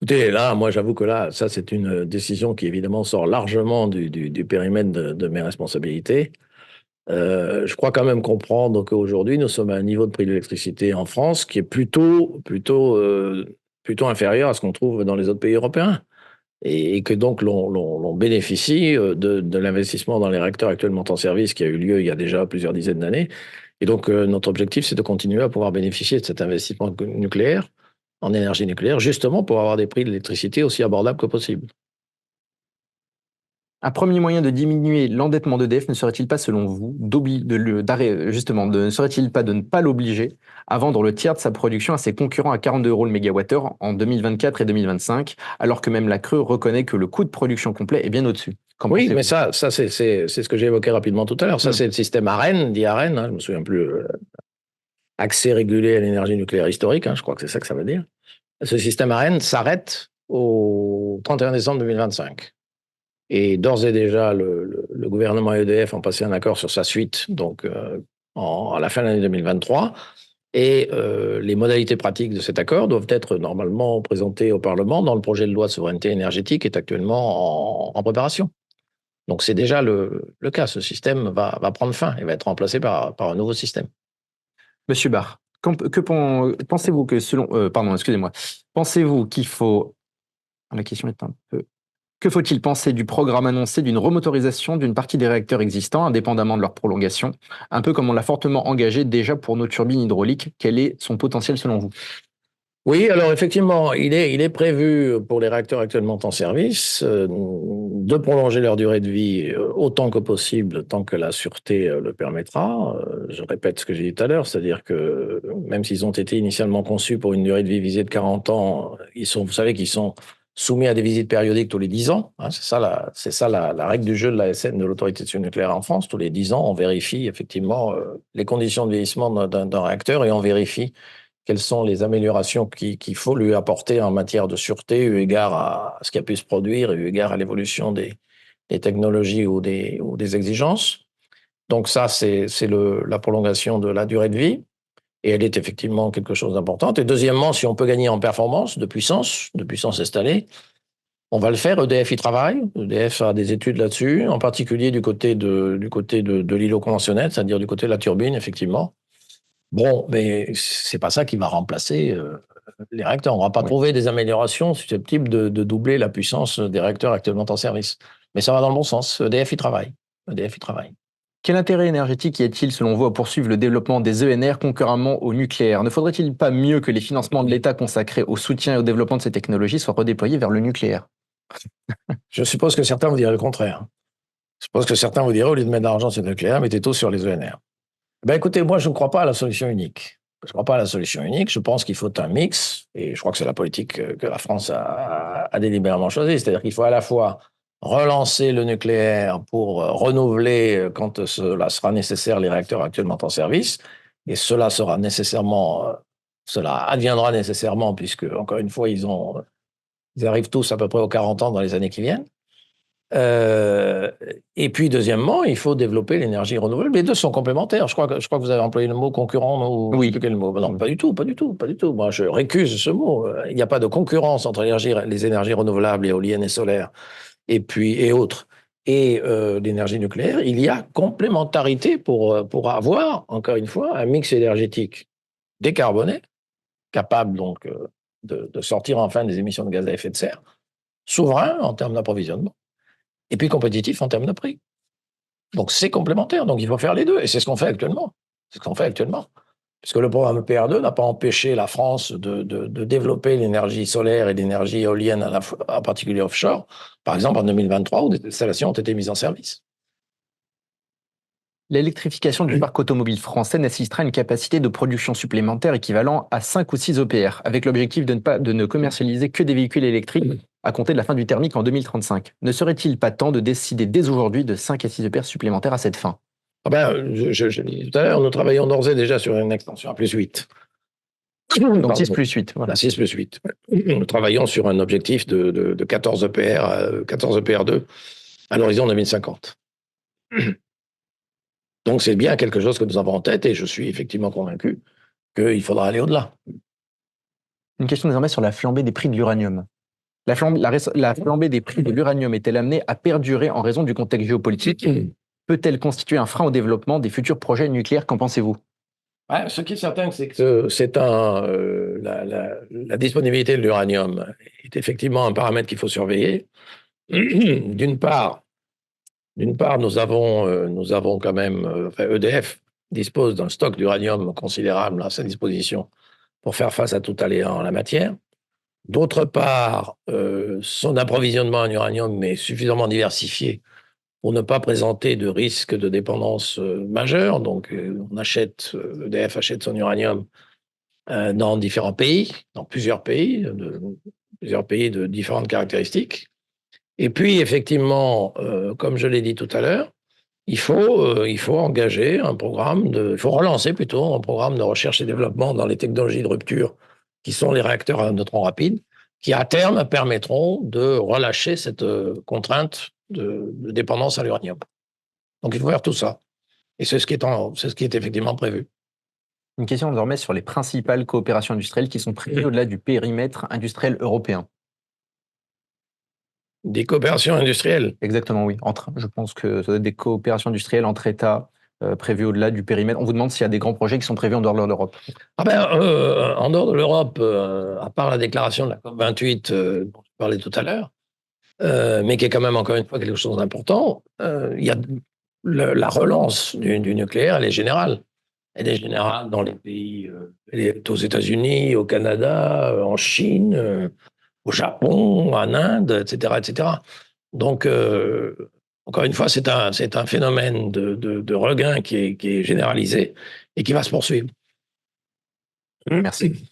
Écoutez, là, moi, j'avoue que là, ça, c'est une décision qui, évidemment, sort largement du périmètre de mes responsabilités. Je crois quand même comprendre qu'aujourd'hui, nous sommes à un niveau de prix de l'électricité en France qui est plutôt inférieur à ce qu'on trouve dans les autres pays européens. Et que donc, l'on bénéficie de l'investissement dans les réacteurs actuellement en service qui a eu lieu il y a déjà plusieurs dizaines d'années. Et donc, notre objectif, c'est de continuer à pouvoir bénéficier de cet investissement nucléaire en énergie nucléaire, justement pour avoir des prix de l'électricité aussi abordables que possible. Un premier moyen de diminuer l'endettement d'EDF ne serait-il pas, selon vous, justement, ne serait-il pas de ne pas l'obliger à vendre le tiers de sa production à ses concurrents à 42 € le mégawattheure en 2024 et 2025, alors que même la CRE reconnaît que le coût de production complet est bien au-dessus? Oui, mais ça c'est ce que j'ai évoqué rapidement tout à l'heure. Ça, c'est le système AREN, dit AREN, je me souviens plus, accès régulé à l'énergie nucléaire historique, je crois que c'est ça que ça veut dire. Ce système AREN s'arrête au 31 décembre 2025. Et d'ores et déjà, le gouvernement et EDF ont passé un accord sur sa suite, donc à la fin de l'année 2023. Et les modalités pratiques de cet accord doivent être normalement présentées au Parlement dans le projet de loi de souveraineté énergétique qui est actuellement en préparation. Donc c'est déjà le cas. Ce système va prendre fin et va être remplacé par un nouveau système. Monsieur Barr, pensez-vous que pardon, excusez-moi, pensez-vous qu'il faut, la question est un peu, que faut-il penser du programme annoncé d'une remotorisation d'une partie des réacteurs existants, indépendamment de leur prolongation, un peu comme on l'a fortement engagé déjà pour nos turbines hydrauliques? Quel est son potentiel selon vous? Oui, alors effectivement, il est prévu pour les réacteurs actuellement en service de prolonger leur durée de vie autant que possible, tant que la sûreté le permettra. Je répète ce que j'ai dit tout à l'heure, c'est-à-dire que même s'ils ont été initialement conçus pour une durée de vie visée de 40 ans, vous savez qu'ils sont soumis à des visites périodiques tous les 10 ans. C'est ça la règle du jeu de l'ASN, de l'autorité de sûreté nucléaire en France. Tous les 10 ans, on vérifie effectivement les conditions de vieillissement d'un réacteur et on vérifie quelles sont les améliorations qu'il faut lui apporter en matière de sûreté, eu égard à ce qui a pu se produire, eu égard à l'évolution des technologies ou des exigences. Donc ça, c'est la prolongation de la durée de vie, et elle est effectivement quelque chose d'important. Et deuxièmement, si on peut gagner en performance, de puissance installée, on va le faire. EDF y travaille. EDF a des études là-dessus, en particulier du côté de l'îlot conventionnel, c'est-à-dire du côté de la turbine, effectivement. Bon, mais c'est pas ça qui va remplacer les réacteurs. On ne va pas trouver des améliorations susceptibles de doubler la puissance des réacteurs actuellement en service. Mais ça va dans le bon sens. EDF y travaille. EDF y travaille. Quel intérêt énergétique y a-t-il, selon vous, à poursuivre le développement des ENR concurremment au nucléaire? Ne faudrait-il pas mieux que les financements de l'État consacrés au soutien et au développement de ces technologies soient redéployés vers le nucléaire? Je suppose que certains vous diraient le contraire. Je suppose que certains vous diraient, au lieu de mettre de l'argent sur le nucléaire, mettez tout sur les ENR. Ben écoutez, moi, je ne crois pas à la solution unique. Je ne crois pas à la solution unique. Je pense qu'il faut un mix, et je crois que c'est la politique que la France a délibérément choisie. C'est-à-dire qu'il faut à la fois relancer le nucléaire pour renouveler, quand cela sera nécessaire, les réacteurs actuellement en service. Et cela sera nécessairement, cela adviendra nécessairement, puisque, encore une fois, ils arrivent tous à peu près aux 40 ans dans les années qui viennent. Et puis, deuxièmement, il faut développer l'énergie renouvelable. Les deux sont complémentaires. Je crois que vous avez employé le mot concurrent, ou je Oui. sais plus quel mot. Non, pas du tout, pas du tout, pas du tout. Moi, je récuse ce mot. Il n'y a pas de concurrence entre les énergies renouvelables, éoliennes et solaires, et autres, et l'énergie nucléaire. Il y a complémentarité pour avoir, encore une fois, un mix énergétique décarboné, capable donc de sortir enfin des émissions de gaz à effet de serre, souverain en termes d'approvisionnement, et puis compétitif en termes de prix. Donc c'est complémentaire, donc il faut faire les deux, et c'est ce qu'on fait actuellement. C'est ce qu'on fait actuellement. Puisque le programme EPR2 n'a pas empêché la France de développer l'énergie solaire et l'énergie éolienne, en particulier offshore, par exemple en 2023, où des installations ont été mises en service. L'électrification du parc automobile français nécessitera une capacité de production supplémentaire équivalent à 5 ou 6 EPR, avec l'objectif de ne commercialiser que des véhicules électriques à compter de la fin du thermique en 2035. Ne serait-il pas temps de décider dès aujourd'hui de 5 à 6 EPR supplémentaires à cette fin? Ah ben, je l'ai dit tout à l'heure, nous travaillons d'ores et déjà sur une extension à plus 8. Donc 6 plus 8. Voilà. 6 plus 8. Nous travaillons sur un objectif de 14 EPR, 14 EPR2 à l'horizon 2050. Donc c'est bien quelque chose que nous avons en tête, et je suis effectivement convaincu qu'il faudra aller au-delà. Une question désormais sur la flambée des prix de l'uranium. La flambée des prix de l'uranium est-elle amenée à perdurer en raison du contexte géopolitique? Peut-elle constituer un frein au développement des futurs projets nucléaires? Qu'en pensez-vous? Ouais, ce qui est certain, c'est que la disponibilité de l'uranium est effectivement un paramètre qu'il faut surveiller. D'une part, nous avons quand même, EDF dispose d'un stock d'uranium considérable à sa disposition pour faire face à tout aléa en la matière. D'autre part, son approvisionnement en uranium est suffisamment diversifié pour ne pas présenter de risque de dépendance majeure. Donc, EDF achète son uranium dans différents pays, dans plusieurs pays de différentes caractéristiques. Et puis, effectivement, comme je l'ai dit tout à l'heure, il faut engager il faut relancer plutôt un programme de recherche et développement dans les technologies de rupture, qui sont les réacteurs à neutrons rapides, qui à terme permettront de relâcher cette contrainte de dépendance à l'uranium. Donc il faut faire tout ça. Et c'est ce qui est effectivement prévu. Une question désormais sur les principales coopérations industrielles qui sont prévues au-delà du périmètre industriel européen. Des coopérations industrielles. Exactement, oui. Je pense que ça doit être des coopérations industrielles entre États prévues au-delà du périmètre. On vous demande s'il y a des grands projets qui sont prévus en dehors de l'Europe. Ah ben, en dehors de l'Europe, à part la déclaration de la COP28 dont je parlais tout à l'heure, mais qui est quand même encore une fois quelque chose d'important, il y a la relance du nucléaire, elle est générale. Elle est générale dans les pays, elle est aux États-Unis, au Canada, en Chine, au Japon, en Inde, etc., etc. Donc, encore une fois, c'est un phénomène de regain qui est généralisé et qui va se poursuivre. Merci.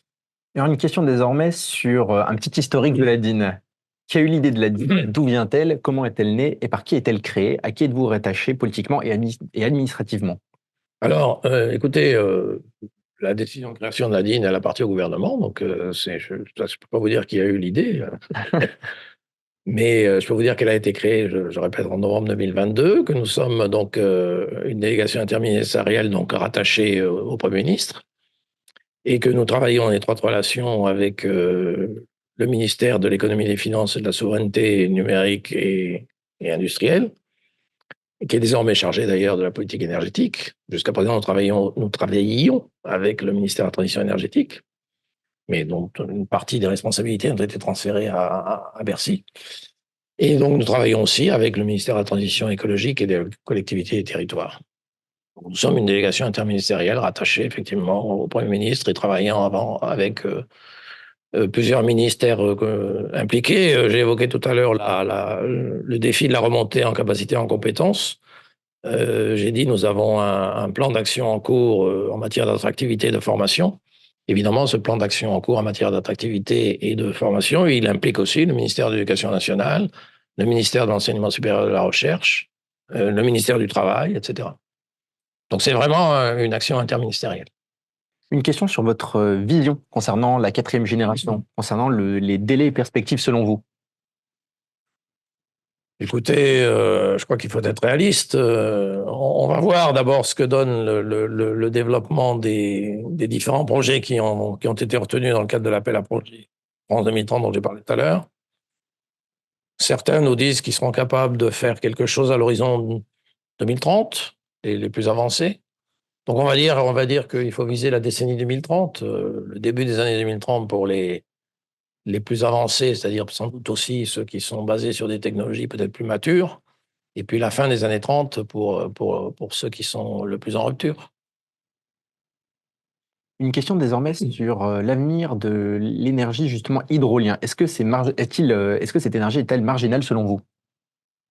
Alors, une question désormais sur un petit historique de la DIN. Qui a eu l'idée de la DIN? D'où vient-elle? Comment est-elle née? Et par qui est-elle créée? À qui êtes-vous rattaché politiquement et administrativement? Alors, écoutez, la décision de création de la DIN, elle appartient au gouvernement, donc je ne peux pas vous dire qui a eu l'idée, mais je peux vous dire qu'elle a été créée, je répète, en novembre 2022, que nous sommes donc une délégation interministérielle donc rattachée au Premier ministre, et que nous travaillons en étroite relation avec le ministère de l'économie, des finances et de la souveraineté numérique et industrielle, qui est désormais chargé d'ailleurs de la politique énergétique. Jusqu'à présent, nous travaillions avec le ministère de la Transition énergétique, mais dont une partie des responsabilités ont été transférées à Bercy. Et donc, nous travaillons aussi avec le ministère de la Transition écologique et des collectivités et territoires. Nous sommes une délégation interministérielle rattachée effectivement au Premier ministre et travaillant avec plusieurs ministères impliqués. J'ai évoqué tout à l'heure le défi de la remontée en capacité et en compétences. J'ai dit nous avons un plan d'action en cours en matière d'attractivité et de formation. Évidemment, ce plan d'action en cours en matière d'attractivité et de formation, il implique aussi le ministère de l'Éducation nationale, le ministère de l'Enseignement supérieur et de la Recherche, le ministère du Travail, etc. Donc c'est vraiment une action interministérielle. Une question sur votre vision concernant la 4e génération, concernant les délais et perspectives selon vous. Écoutez, je crois qu'il faut être réaliste. On va voir d'abord ce que donne le développement des différents projets qui ont été retenus dans le cadre de l'appel à projet France 2030 dont j'ai parlé tout à l'heure. Certains nous disent qu'ils seront capables de faire quelque chose à l'horizon 2030, les plus avancés. Donc on va dire qu'il faut viser la décennie 2030, le début des années 2030 pour les plus avancés, c'est-à-dire sans doute aussi ceux qui sont basés sur des technologies peut-être plus matures, et puis la fin des années 30 pour ceux qui sont le plus en rupture. Une question désormais sur l'avenir de l'énergie justement hydrolien. Est-ce que est-ce que cette énergie est-elle marginale selon vous?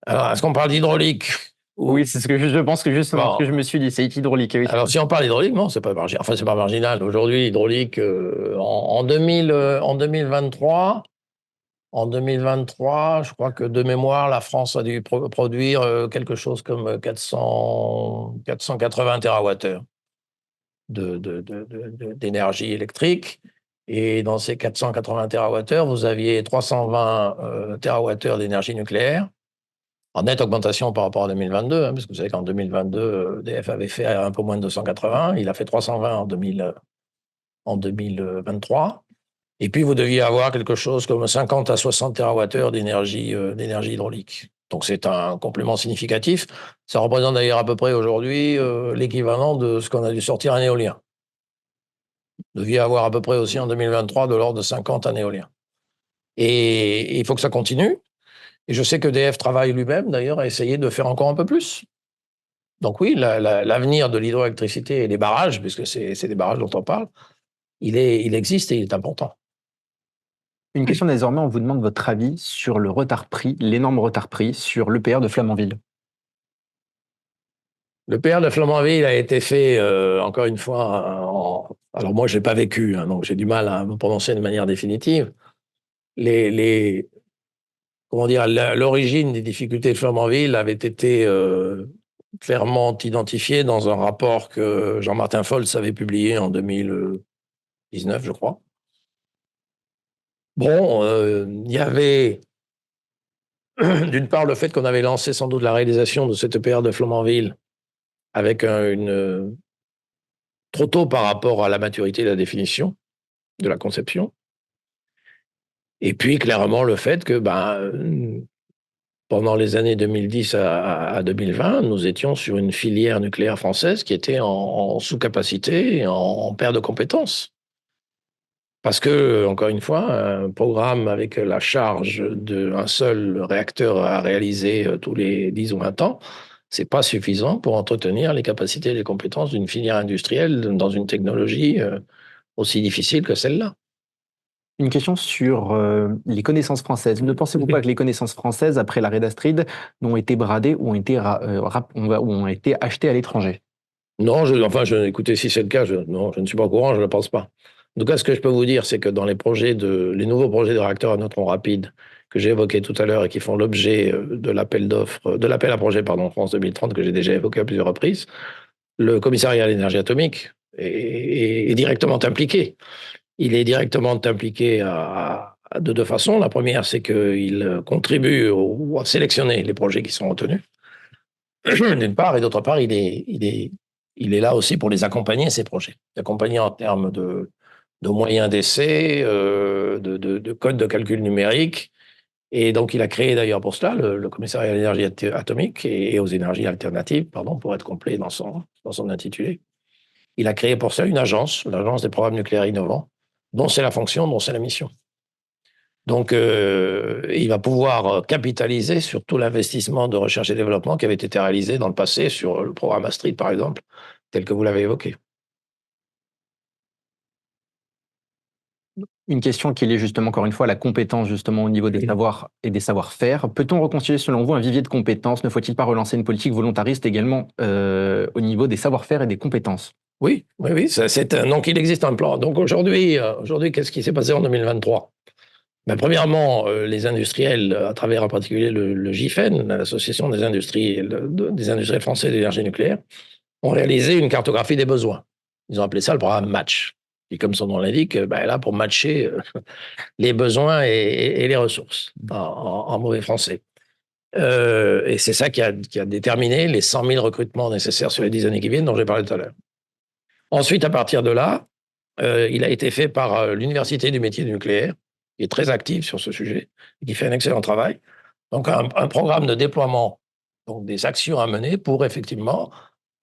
Alors, est-ce qu'on parle d'hydraulique Oui, c'est ce que je pense que justement ce que je me suis dit, c'est hydraulique. Oui. Alors, si on parle hydraulique, non, c'est pas marginal. Enfin, c'est pas marginal. Aujourd'hui, hydraulique, en 2023, je crois que de mémoire, la France a dû produire quelque chose comme 480 TWh d'énergie électrique. Et dans ces 480 TWh, vous aviez 320 TWh d'énergie nucléaire, en nette augmentation par rapport à 2022, parce que vous savez qu'en 2022, EDF avait fait un peu moins de 280, il a fait 320 en 2023. Et puis, vous deviez avoir quelque chose comme 50 à 60 TWh d'énergie hydraulique. Donc, c'est un complément significatif. Ça représente d'ailleurs à peu près aujourd'hui l'équivalent de ce qu'on a dû sortir en éolien. Vous deviez avoir à peu près aussi en 2023 de l'ordre de 50 en éolien. Et il faut que ça continue. Et je sais qu'EDF travaille lui-même, d'ailleurs, à essayer de faire encore un peu plus. Donc oui, l'avenir de l'hydroélectricité et des barrages, puisque c'est des barrages dont on parle, il existe et il est important. Une question désormais, on vous demande votre avis sur le retard pris, l'énorme retard pris sur l'EPR de Flamanville. L'EPR de Flamanville a été fait, encore une fois, alors moi je ne l'ai pas vécu, hein, donc j'ai du mal à me prononcer de manière définitive. Comment dire, l'origine des difficultés de Flamanville avait été clairement identifiée dans un rapport que Jean-Martin Folz avait publié en 2019, je crois. Bon, il y avait d'une part le fait qu'on avait lancé sans doute la réalisation de cette EPR de Flamanville avec trop tôt par rapport à la maturité de la définition, de la conception. Et puis, clairement, le fait que pendant les années 2010 à 2020, nous étions sur une filière nucléaire française qui était en sous-capacité et en perte de compétences. Parce que, encore une fois, un programme avec la charge d'un seul réacteur à réaliser tous les 10 ou 20 ans, ce n'est pas suffisant pour entretenir les capacités et les compétences d'une filière industrielle dans une technologie aussi difficile que celle-là. Une question sur les connaissances françaises. Ne pensez-vous pas que les connaissances françaises, après l'arrêt d'Astrid, ont été bradées ou ont été achetées à l'étranger? Non, écoutez, si c'est le cas, non, je ne suis pas au courant, je ne le pense pas. En tout cas, ce que je peux vous dire, c'est que dans les nouveaux projets de réacteurs à neutrons rapides que j'ai évoqués tout à l'heure et qui font l'objet de l'appel à projet, France 2030 que j'ai déjà évoqué à plusieurs reprises, le commissariat à l'énergie atomique est directement impliqué. Il est directement impliqué de deux façons. La première, c'est qu'il contribue à sélectionner les projets qui sont retenus, d'une part, et d'autre part, il est là aussi pour les accompagner, ces projets. Accompagner en termes de moyens d'essai, de code de calcul numérique. Et donc, il a créé d'ailleurs pour cela le commissariat à l'énergie atomique et aux énergies alternatives, pardon, pour être complet dans son intitulé. Il a créé pour ça une agence, l'Agence des programmes nucléaires innovants, dont c'est la fonction, dont c'est la mission. Donc, il va pouvoir capitaliser sur tout l'investissement de recherche et développement qui avait été réalisé dans le passé sur le programme Astrid, par exemple, tel que vous l'avez évoqué. Une question qui est liée justement, encore une fois, à la compétence justement au niveau des savoirs et des savoir-faire. Peut-on reconstituer selon vous un vivier de compétences? Ne faut-il pas relancer une politique volontariste également au niveau des savoir-faire et des compétences? Oui. Donc il existe un plan. Donc aujourd'hui, qu'est-ce qui s'est passé en 2023? Ben, premièrement, les industriels, à travers en particulier le GIFEN, l'Association des industriels français d'énergie nucléaire, ont réalisé une cartographie des besoins. Ils ont appelé ça le programme Match. Et comme son nom l'indique, ben là, pour matcher les besoins et les ressources, en mauvais français. Et c'est ça qui a déterminé les 100 000 recrutements nécessaires sur les 10 années qui viennent, dont j'ai parlé tout à l'heure. Ensuite, à partir de là, il a été fait par l'Université du métier du nucléaire, qui est très active sur ce sujet, et qui fait un excellent travail. Donc, un programme de déploiement, donc des actions à mener pour effectivement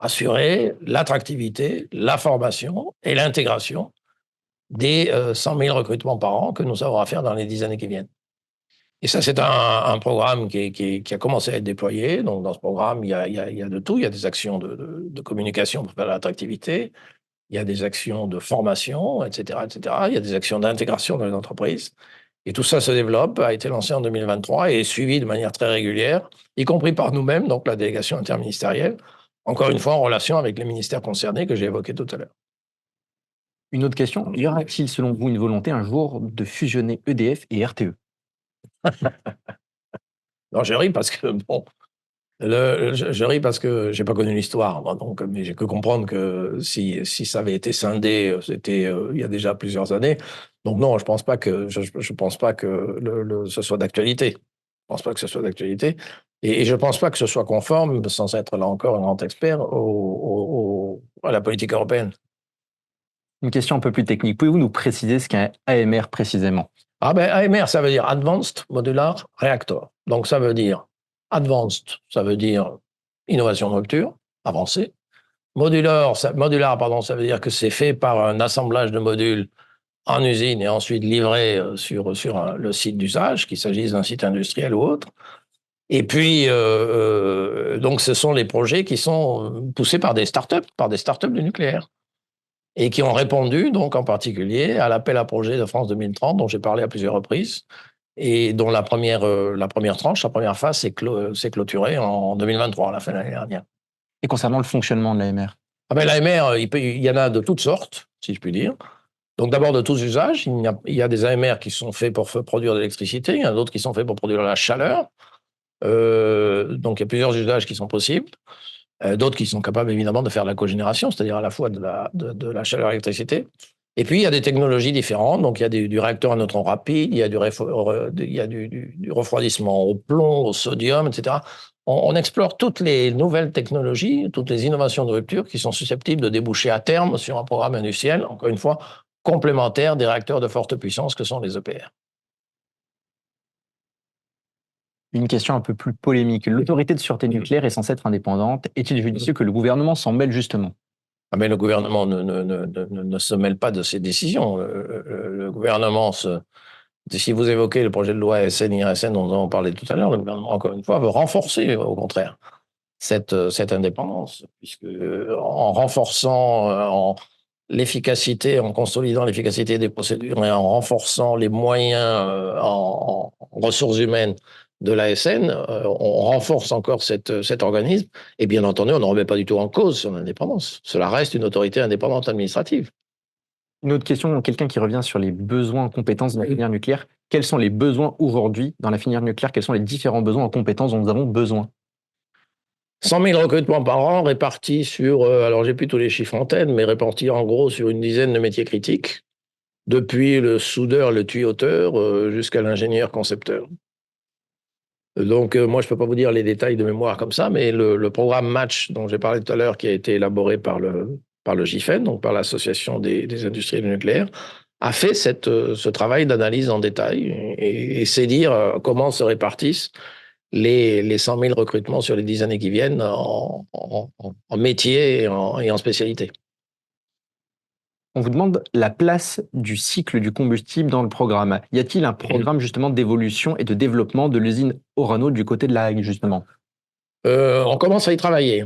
assurer l'attractivité, la formation et l'intégration des 100 000 recrutements par an que nous avons à faire dans les 10 années qui viennent. Et ça, c'est un programme qui a commencé à être déployé. Donc, dans ce programme, il y a de tout. Il y a des actions de communication pour faire l'attractivité. Il y a des actions de formation, etc., etc. Il y a des actions d'intégration dans les entreprises. Et tout ça se développe, a été lancé en 2023 et est suivi de manière très régulière, y compris par nous-mêmes, donc la délégation interministérielle, encore une fois en relation avec les ministères concernés que j'ai évoqués tout à l'heure. Une autre question, y aura-t-il selon vous une volonté un jour de fusionner EDF et RTE? Non, je ris parce que, bon, je ris parce que j'ai pas connu l'histoire, donc, mais j'ai que comprendre que si ça avait été scindé, c'était il y a déjà plusieurs années. Donc non, je pense pas que ce soit d'actualité. Je pense pas que ce soit d'actualité, et je pense pas que ce soit conforme, sans être là encore un grand expert, à la politique européenne. Une question un peu plus technique. Pouvez-vous nous préciser ce qu'est un AMR précisément? Ah ben AMR, ça veut dire Advanced Modular Reactor. Donc ça veut dire Advanced, ça veut dire innovation de rupture, avancée. Modular, ça veut dire que c'est fait par un assemblage de modules en usine et ensuite livré sur le site d'usage, qu'il s'agisse d'un site industriel ou autre. Et puis, donc, ce sont les projets qui sont poussés par des startups du nucléaire, et qui ont répondu, donc, en particulier, à l'appel à projet de France 2030, dont j'ai parlé à plusieurs reprises, et dont la première tranche, la première phase, s'est clôturée en 2023, à la fin de l'année dernière. Et concernant le fonctionnement de l'AMR? Ah ben, l'AMR, il y en a de toutes sortes, si je puis dire. Donc d'abord de tous usages, il y a des AMR qui sont faits pour produire de l'électricité, il y en a d'autres qui sont faits pour produire de la chaleur. Donc il y a plusieurs usages qui sont possibles. D'autres qui sont capables évidemment de faire de la cogénération, c'est-à-dire à la fois de la chaleur et l'électricité. Et puis il y a des technologies différentes, donc il y a du réacteur à neutrons rapides, il y a du refroidissement au plomb, au sodium, etc. On explore toutes les nouvelles technologies, toutes les innovations de rupture qui sont susceptibles de déboucher à terme sur un programme industriel, encore une fois, complémentaire des réacteurs de forte puissance que sont les EPR. Une question un peu plus polémique. L'autorité de sûreté nucléaire est censée être indépendante. Est-il judicieux que le gouvernement s'en mêle justement? Ah, mais le gouvernement ne se mêle pas de ces décisions. Le gouvernement si vous évoquez le projet de loi SN-IRSN dont nous avons parlé tout à l'heure, le gouvernement, encore une fois, veut renforcer, au contraire, cette indépendance, puisque en renforçant l'efficacité, en consolidant l'efficacité des procédures et en renforçant les moyens en ressources humaines de l'ASN, on renforce encore cet organisme. Et bien entendu, on ne remet pas du tout en cause son indépendance. Cela reste une autorité indépendante administrative. Une autre question, quelqu'un qui revient sur les besoins en compétences de la filière nucléaire. Quels sont les besoins aujourd'hui dans la filière nucléaire? Quels sont les différents besoins en compétences dont nous avons besoin? 100 000 recrutements par an répartis sur, alors j'ai plus tous les chiffres en tête, mais répartis en gros sur une dizaine de métiers critiques, depuis le soudeur, le tuyauteur, jusqu'à l'ingénieur concepteur. Donc moi, je ne peux pas vous dire les détails de mémoire comme ça, mais le programme Match dont j'ai parlé tout à l'heure, qui a été élaboré par le GIFEN, donc par l'Association des industries du nucléaire, a fait ce travail d'analyse en détail et sait dire comment se répartissent les 100 000 recrutements sur les 10 années qui viennent en métier et en spécialité. On vous demande la place du cycle du combustible dans le programme. Y a-t-il un programme justement d'évolution et de développement de l'usine Orano du côté de La Hague justement? On commence à y travailler.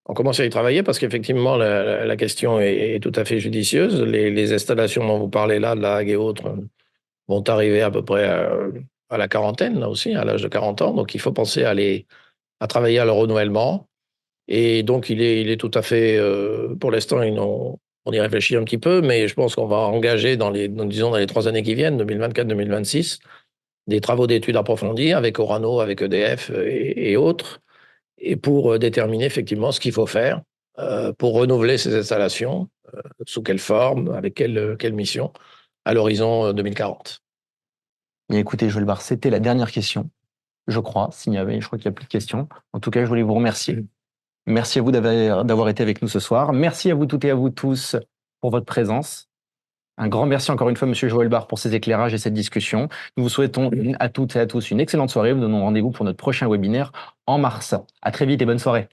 On commence à y travailler parce qu'effectivement, la question est tout à fait judicieuse. Les installations dont vous parlez là, de La Hague et autres, vont arriver à peu près à la quarantaine, là aussi, à l'âge de 40 ans. Donc, il faut penser à travailler à leur renouvellement. Et donc, il est tout à fait, pour l'instant, On y réfléchit un petit peu, mais je pense qu'on va engager disons dans les 3 années qui viennent, 2024-2026, des travaux d'études approfondis avec Orano, avec EDF et autres, et pour déterminer effectivement ce qu'il faut faire pour renouveler ces installations, sous quelle forme, avec quelle mission, à l'horizon 2040. Bien, écoutez, Joël Barre, c'était la dernière question, je crois. Je crois qu'il n'y a plus de questions. En tout cas, je voulais vous remercier. Merci à vous d'avoir été avec nous ce soir. Merci à vous toutes et à vous tous pour votre présence. Un grand merci encore une fois, Monsieur Joël Barre, pour ces éclairages et cette discussion. Nous vous souhaitons à toutes et à tous une excellente soirée. Nous donnons rendez-vous pour notre prochain webinaire en mars. À très vite et bonne soirée.